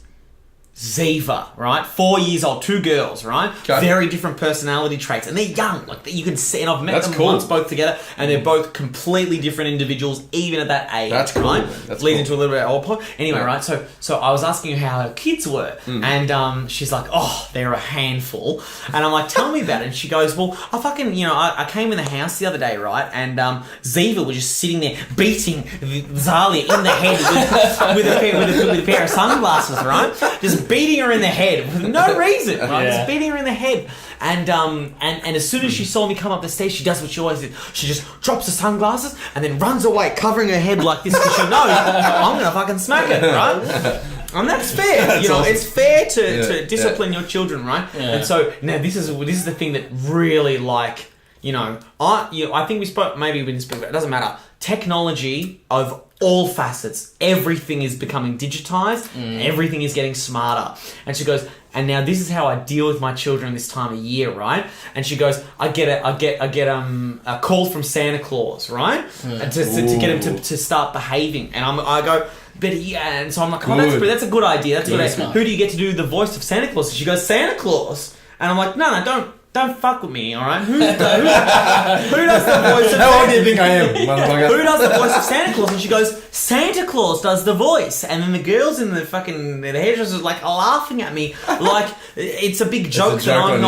Ziva, right? 4 years old, 2 girls, right? Okay. Very different personality traits, and they're young. Like you can see, and I've met them once, both together, and they're both completely different individuals, even at that age. That's cool. Right? That's leads cool. into a little bit of old point. Anyway, right? So I was asking her how her kids were, and she's like, "Oh, they're a handful," and I'm like, "Tell me about it." And she goes, "Well, I came in the house the other day, right? And Ziva was just sitting there beating Zalia in the head with a pair of sunglasses, right? Just beating her in the head with no reason, right? Just beating her in the head. And as soon as she saw me come up the stairs, she does what she always did. She just drops the sunglasses and then runs away, covering her head like this because she knows I'm gonna fucking smack it, right? And that's fair. That's awesome. It's fair to discipline your children, right? Yeah. And so now this is the thing that really I think we spoke. Maybe we didn't speak about it. It doesn't matter. Technology of all facets, everything is becoming digitized. Everything is getting smarter. And she goes, And now this is how I deal with my children this time of year, right? And she goes, I get a call from Santa Claus, right? And to get him to start behaving. And I go, but yeah, and so I'm like, oh, that's a good idea. That's a good idea. Who do you get to do the voice of Santa Claus? And she goes, Santa Claus. And I'm like, no, don't fuck with me, alright? Who does the voice of How old do you think I am, motherfucker? Who does the voice of Santa Claus? And she goes, Santa Claus does the voice. And then the girls in the hairdressers are like laughing at me like it's a big joke, that I'm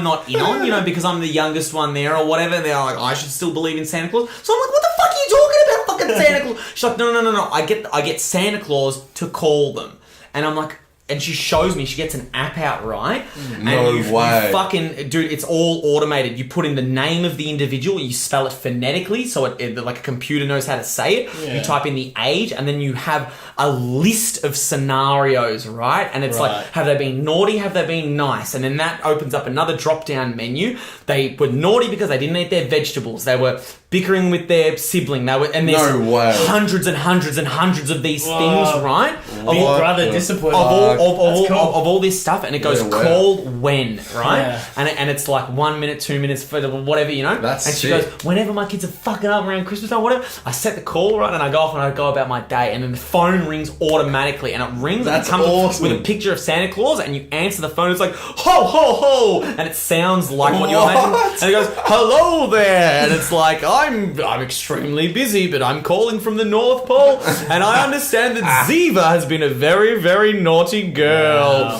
not in on, you know, because I'm the youngest one there or whatever. And they're like, I should still believe in Santa Claus. So I'm like, what the fuck are you talking about, fucking Santa Claus? She's like, no. I get Santa Claus to call them. And I'm like, and she shows me, she gets an app out, right? No way. You fucking, dude, it's all automated. You put in the name of the individual, you spell it phonetically, so it like a computer knows how to say it. Yeah. You type in the age, and then you have a list of scenarios, right? And it's like, have they been naughty? Have they been nice? And then that opens up another drop-down menu. They were naughty because they didn't eat their vegetables. They were bickering with their sibling. There's hundreds and hundreds and hundreds of these things, right? Big brother discipline. Of all this stuff, and it goes call when, right? Yeah. And it's like 1 minute, 2 minutes, for whatever, you know. That's and she sick. goes, whenever my kids are fucking up around Christmas or whatever, I set the call, right, and I go off and I go about my day, and then the phone rings automatically, and it rings. That's and it comes awesome. with a picture of Santa Claus, and you answer the phone. It's like ho ho ho, and it sounds like what you're imagining. And it goes, hello there, and it's like I'm extremely busy, but I'm calling from the North Pole, and I understand that Ziva has been a very, very naughty girl.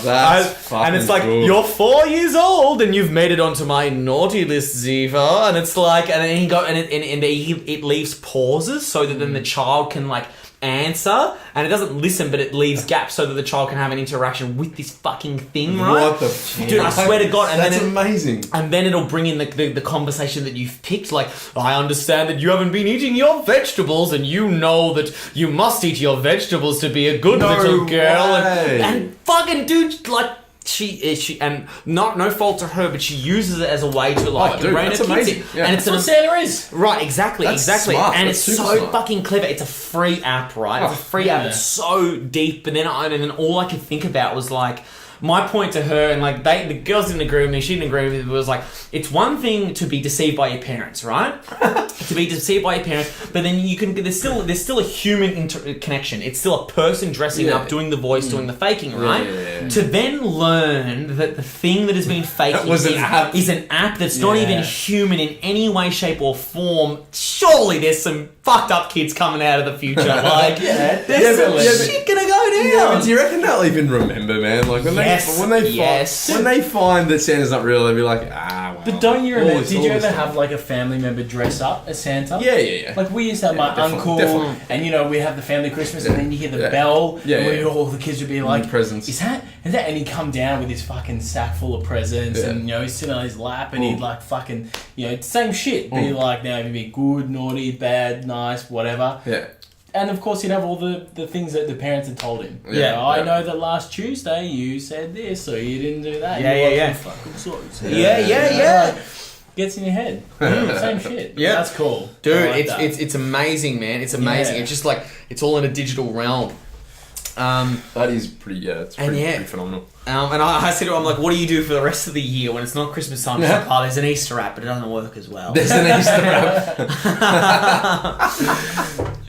And it's like, you're 4 years old and you've made it onto my naughty list, Ziva. And it's like, and then it leaves pauses so that then the child can like answer, and it doesn't listen, but it leaves gaps so that the child can have an interaction with this fucking thing, right? What the fuck? Dude, I swear to God. And that's amazing. And then it'll bring in the conversation that you've picked, like, I understand that you haven't been eating your vegetables, and you know that you must eat your vegetables to be a good little girl. And fucking dude, like, she and no fault to her, but she uses it as a way to like rein her kids in. Yeah. And it's what Santa is. Right, exactly. Smart. And that's it's so smart. fucking clever. It's a free app, right? It's a free app. It's so deep. And then all I could think about was like, my point to her, and like the girls didn't agree with me, she didn't agree with me, it was like, it's one thing to be deceived by your parents, right? To be deceived by your parents, but then there's still a human connection. It's still a person dressing up, doing the voice, doing the faking, right? Yeah. To then learn that the thing that has been faking is an app that's not even human in any way, shape, or form. Surely there's some fucked up kids coming out of the future. Like, there's some shit gonna go down. Yeah, but do you reckon they'll even remember, man? Like when they find that Santa's not real, they'll be like, wow. But don't you remember? Did you ever have like a family member dress up as Santa? Yeah. Like we used to have my uncle, and you know we have the family Christmas, and then you hear the bell, and all the kids would be like, presents. Is that? And he'd come down with his fucking sack full of presents, and you know he'd sit on his lap, and he'd like fucking, you know, same shit. Be like, now he'd be good, naughty, bad, nice, whatever. Yeah. And of course, he'd have all the things that the parents had told him. I know that last Tuesday you said this, so you didn't do that. Yeah. Fucking sorts. Yeah. Gets in your head. Same shit. Yeah, that's cool, dude. Like it's amazing, man. It's amazing. It's just like it's all in a digital realm. That is pretty. It's pretty phenomenal. And I said to him, I'm like, what do you do for the rest of the year when it's not Christmas time? She's like, oh, there's an Easter app, but it doesn't work as well. There's an Easter app.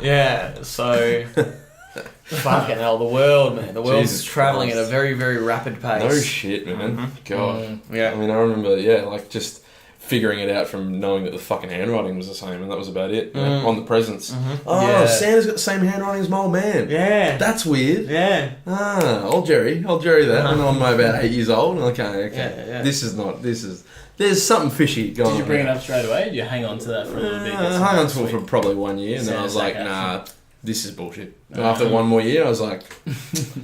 Yeah, so fucking hell, the world, man. The world's travelling at a very, very rapid pace. No shit, man. Mm-hmm. God. Yeah. I mean, I remember, like just figuring it out from knowing that the fucking handwriting was the same, and that was about it. On the presents. Oh, Santa's got the same handwriting as my old man. Yeah. That's weird. Yeah. Old Jerry that when I'm about 8 years old. Okay. Yeah. There's something fishy going on. Did you bring it up straight away? Did you hang on to that for a little bit? I hung on to it for probably 1 year, and then I was like, nah, this is bullshit. And after one more year, I was like,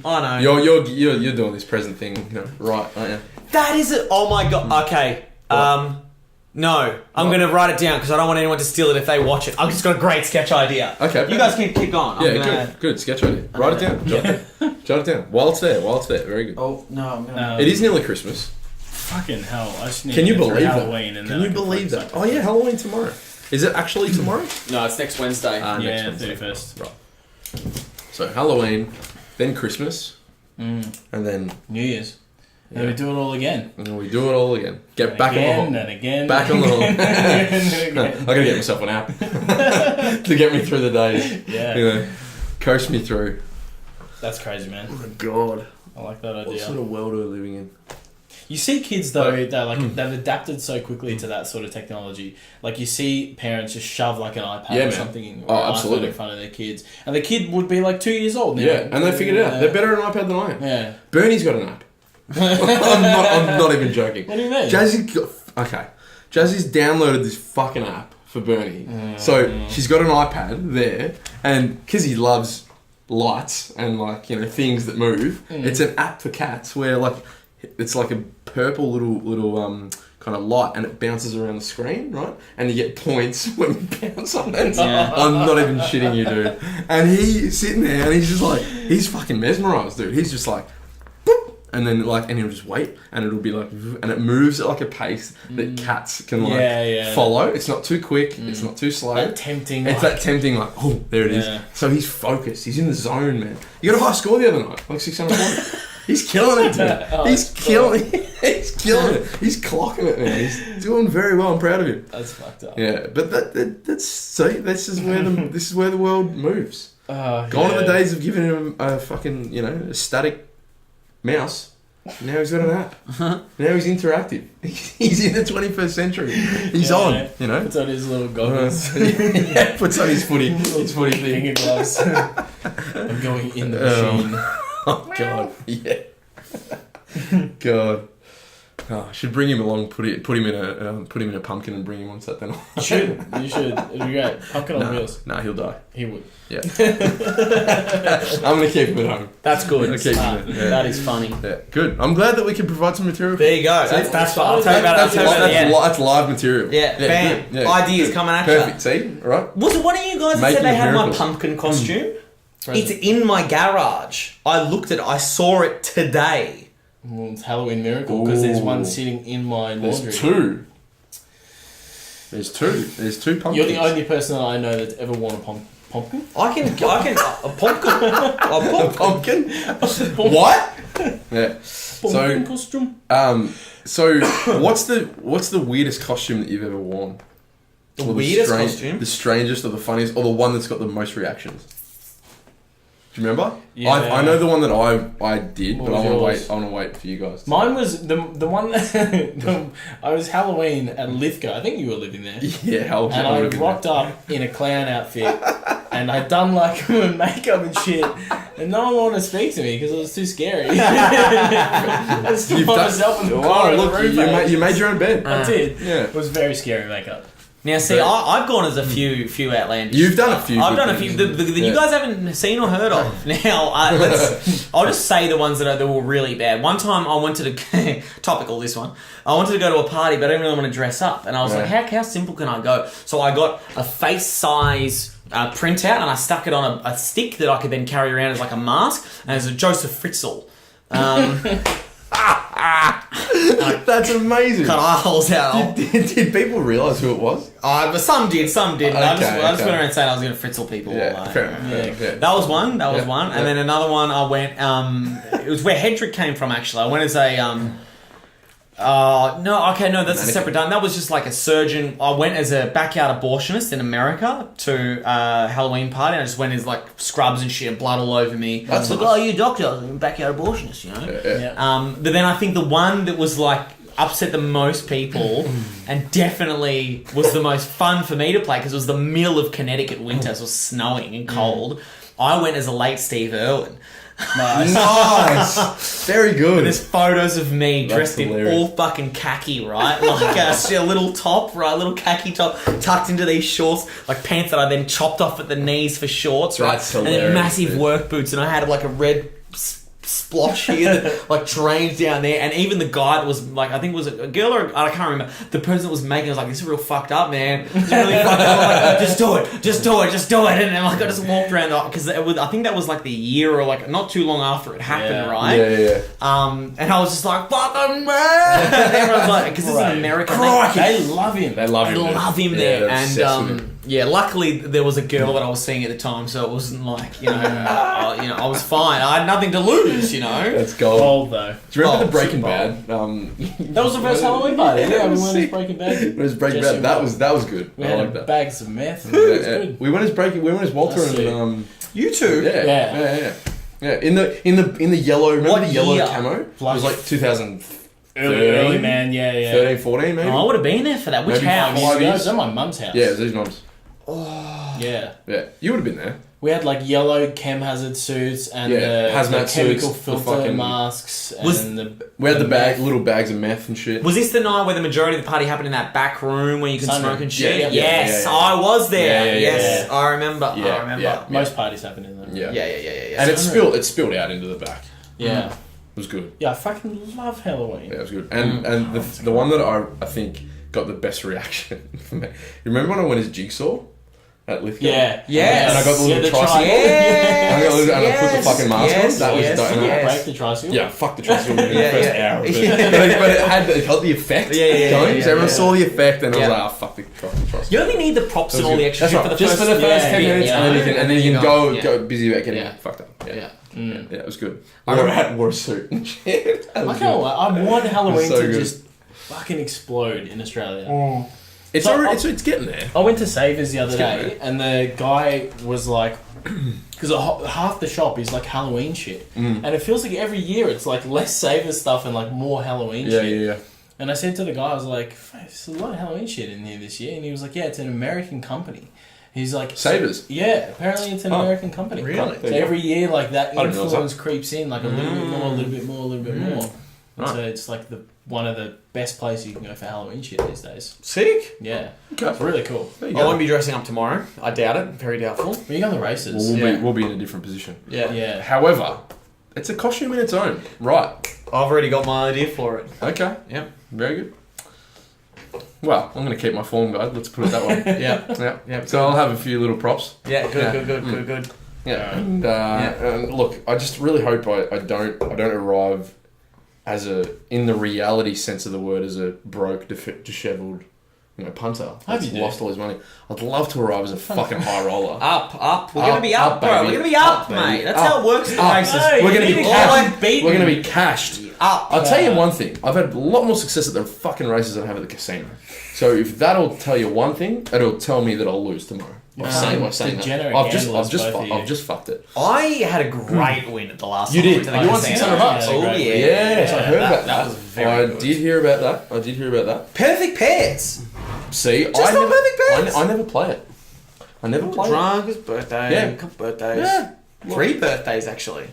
I know. You're doing this present thing, right, aren't you? That is it. Oh my god. Okay. No, I'm going to write it down because I don't want anyone to steal it if they watch it. I've just got a great sketch idea. Okay. You guys can keep going. Good sketch idea. Write it down. Jot it down. While it's there. Very good. Oh, no, I'm going to... It is nearly Christmas. Fucking hell. I just need Can you to believe that? Halloween and Can you believe that? Oh, yeah, Halloween tomorrow. Is it actually tomorrow? No, it's next Wednesday. Next Wednesday. 31st. Right. So, Halloween, then Christmas, and then... New Year's. And we do it all again. And we do it all again. Get And back again, on the hole. and again. Back on the hole. and again. I gotta get myself an app to get me through the days. Yeah. You know, coast me through. That's crazy, man. Oh my god. I like that What idea. sort of world are we living in? You see kids though that they've adapted so quickly to that sort of technology. Like you see parents just shove like an iPad or something or an iPhone in front of their kids, and the kid would be like 2 years old. Yeah, and they figured it out. They're better at an iPad than I am. Yeah. Bernie's got an app. I'm not even joking. What do you mean? Jazzy's downloaded this fucking app for Bernie. So she's got an iPad there, and because he loves lights and like things that move, it's an app for cats where like it's like a purple little kind of light, and it bounces around the screen, right? And you get points when you bounce on it. Yeah. I'm not even shitting you, dude. And he's sitting there, and he's just like, he's fucking mesmerised, dude. He's just like, boop, and then like, and he'll just wait, and it'll be like, and it moves at like a pace that cats can like follow. It's not too quick. It's not too slow. That tempting. It's that tempting, like, oh, there it is. So he's focused. He's in the zone, man. You got a high score the other night, like 640. He's killing it, dude. He's killing it. He's killing it. He's clocking it, man. He's doing very well. I'm proud of him. That's fucked up. Yeah, but this is where the world moves. Gone are the days of giving him a fucking a static mouse. Now he's got an app. Now he's interactive. He's in the 21st century. He's on. Puts on his little goggles. Puts on his footy thing. Finger gloves. I'm going in the machine. Oh God, yeah. God, I should bring him along. Put him in a pumpkin and bring him on Saturday night. You should. It'd be great. Pumpkin on wheels. Nah, he'll die. He would. Yeah. I'm gonna keep him at home. That's good. That is funny. Yeah, good. I'm glad that we can provide some material. There you go. That's fun. I'll tell you about it. That's live material. Yeah, bam. Yeah. Ideas coming at you. Perfect. See, right? Was it one of you guys that said they had my pumpkin costume? It's in my garage. I looked at it. I saw it today. Well, it's Halloween miracle because there's one sitting in my laundry. There's two pumpkins. You're the only person that I know that's ever worn a pumpkin. I can a pumpkin. A pumpkin? What? Yeah. Pumpkin costume. So what's the weirdest costume that you've ever worn? The weirdest costume? The strangest or the funniest or the one that's got the most reactions? Do you remember? Yeah. I know the one that I did, What but I was want to wait for you guys. Mine was the one that I was Halloween at Lithgow. I think you were living there. Yeah, and I rocked up in a clown outfit, and I'd done like makeup and shit, and no one wanted to speak to me because it was too scary. I just put myself in the corner of the room. You made your own bed. I did. Yeah, it was very scary makeup. Now, see, I've gone as a few outlandish. You've done a few. I've done a few that you guys haven't seen or heard of. Now, I'll just say the ones that were really bad. One time, I went to the topical. This one, I wanted to go to a party, but I didn't really want to dress up, and I was like, how simple can I go? So I got a face size printout, and I stuck it on a stick that I could then carry around as like a mask, and it was a Joseph Fritzl. That's amazing. Cut eye holes out. Did people realise who it was? But some did, some didn't. Okay, I just went around saying I was going to Fritzl people. Yeah, fair enough. That was one. And then another one I went, it was where Hedrick came from actually. I went as a, that's a separate done. That was just like a surgeon. I went as a backyard abortionist in America to a Halloween party. I just went as like scrubs and shit and blood all over me. That's like, oh, you a doctor? I was a backyard abortionist, you know? Yeah. But then I think the one that was like upset the most people and definitely was the most fun for me to play because it was the middle of Connecticut winter, so it was snowing and cold. I went as a late Steve Irwin. Nice. Very good. And there's photos of me dressed in all fucking khaki, right? Like a little top, right? A little khaki top tucked into these shorts, like pants that I then chopped off at the knees for shorts, right? That's and then massive work boots, and I had like a red splotch here that like drains down there, and even the guy that was like, I think it was a girl or I can't remember, the person that was making it was like, this is real fucked up, man. It's really fucked up. Like, just do it. And then like I just walked around because I think that was like the year or like not too long after it happened, right? Yeah. And I was just like, fucking man. And everyone's like, because it's an American, they love him. They love him there. And luckily there was a girl that I was seeing at the time, so it wasn't like I was fine. I had nothing to lose. Christmas, you know. That's gold. Bold though. Do you remember the Bold, Breaking super Bad? That was the first Halloween party. Yeah, we went as sick. Breaking Bad. It was Breaking Bad. That was good. We I had like that. bags of meth. It Yeah, was yeah. good. We went as Walter That's and You too. yeah. In the yellow. Remember What the yellow year? camo? It was like 2013, Early man, yeah. 14 maybe. Oh, I would have been there for that. Which Maybe house? 5 It years. was at my mum's house. Yeah, it was his mum's. Yeah. Yeah, you would have been there. We had like yellow chem hazard suits and Yeah, hazmat the chemical suits, the filter fucking- masks Was- and the We had the meth. little bags of meth and shit. Was this the night where the majority of the party happened in that back room where you can Sunroom. smoke and shit? Yeah, Yes, yeah. I was there. Yeah, yeah, yes, yeah. I remember. Yeah, I remember. yeah. Most parties happen in there. Yeah. Yeah. And it spilled out into the back. Yeah. It was good. Yeah, I fucking love Halloween. Yeah, it was good. And the one that I think got the best reaction from me. You remember when I went as Jigsaw at Lithgow? Yeah. Yes. And I got the little tricycle. Yes, And I put the fucking mask on. That was yes, dope. Did you yes. break the tricycle? Yeah, fuck the tricycle in the Yeah, first yeah. hour. But it got the effect going. So everyone saw the effect and I was Yeah. like, oh, fuck the tricycle. You only need the props and all the extra That's shit right. for the Just first for the first 10 yeah, minutes yeah. and then you can Yeah. go busy about getting Yeah. fucked up. Yeah. Yeah, it was good. I I wore a suit and shit. I want Halloween So to good. just fucking explode in Australia. It's So already, it's getting there. I went to Savers the other getting day, and the guy was like, because half the shop is like Halloween shit, and it feels like every year it's like less Savers stuff and like more Halloween shit. Yeah. And I said to the guy, I was like, "There's a lot of Halloween shit in here this year," and he was like, "Yeah, it's an American company." He's like, Savers? Yeah, apparently it's an American company. really? So every year, like that I didn't know influence creeps in, like a little bit more, a little bit more, a little bit more. And Right. so it's like one of the best places you can go for Halloween shit these days. Sick. Yeah, Okay. it's really cool. There you I go. won't be dressing up tomorrow. I doubt it. Very doubtful. But you go on the races. We'll be in a different position. Yeah. However, it's a costume in its own. Right. I've already got my idea for it. Okay. Yep. Very good. Well, I'm going to keep my form guide. Let's put it that way. Yeah. Yeah. So I'll have a few little props. Yeah. Yeah. Good. Yeah. And look, I just really hope I don't arrive as in the reality sense of the word, as a broke, dishevelled, punter. I hope you That's do. lost all his money. I'd love to arrive as a fucking high roller. Up. We're Up, gonna be up, up, bro. baby. We're gonna be up, Up, baby. mate. That's Up. how it works in the Up. races. Hey, We're gonna you be need to cashed. get beaten. We're going to be cashed. Up. I'll tell you one thing. I've had a lot more success at the fucking races than I have at the casino. So if that'll tell you one thing, it'll tell me that I'll lose tomorrow. I've seen that. degenerate I've just gamblers, both of you. I've just fucked it. I had a great win at the last You time I did. went to the You won casino. $600. Oh, Great yeah. win. Yes, I heard about That that. was very I good. did hear about that. Perfect pairs. See, Just not perfect pairs. I never play it. I never play it. Drunk, his birthday. Yeah. A couple birthdays. Yeah. 3 birthdays, actually.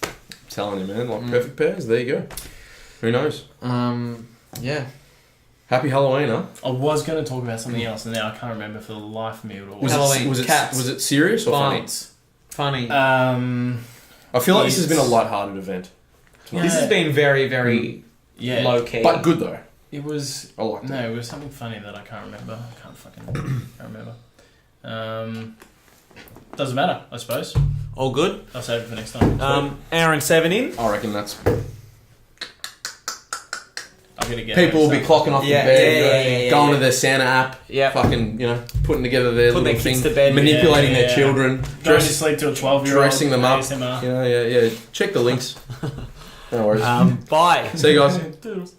I'm telling you, man. Like perfect pairs. There you go. Who knows? Yeah. Happy Halloween, huh? I was going to talk about something else, and now I can't remember for the life of me what it Was was. Halloween, it cats, was it serious or Buns. Funny. funny? I feel like this has been a It's- lighthearted event, This has been very, very Yeah. low key. but good though. It was... I liked it. No, it was something funny that I can't remember. I can't remember. Doesn't matter, I suppose. All good. I'll save it for next time. Hour and 7 in. I reckon that's I'm going to get people will be clocking off Yeah, the bed, yeah, going yeah. to their Santa app, Yeah. fucking putting together their Putting their little kids thing, to bed. manipulating Yeah, their yeah. children, Going to sleep to a 12-year-old. dressing them up. ASMR. Yeah. Check the links. No worries. Bye. See you guys. Doodles.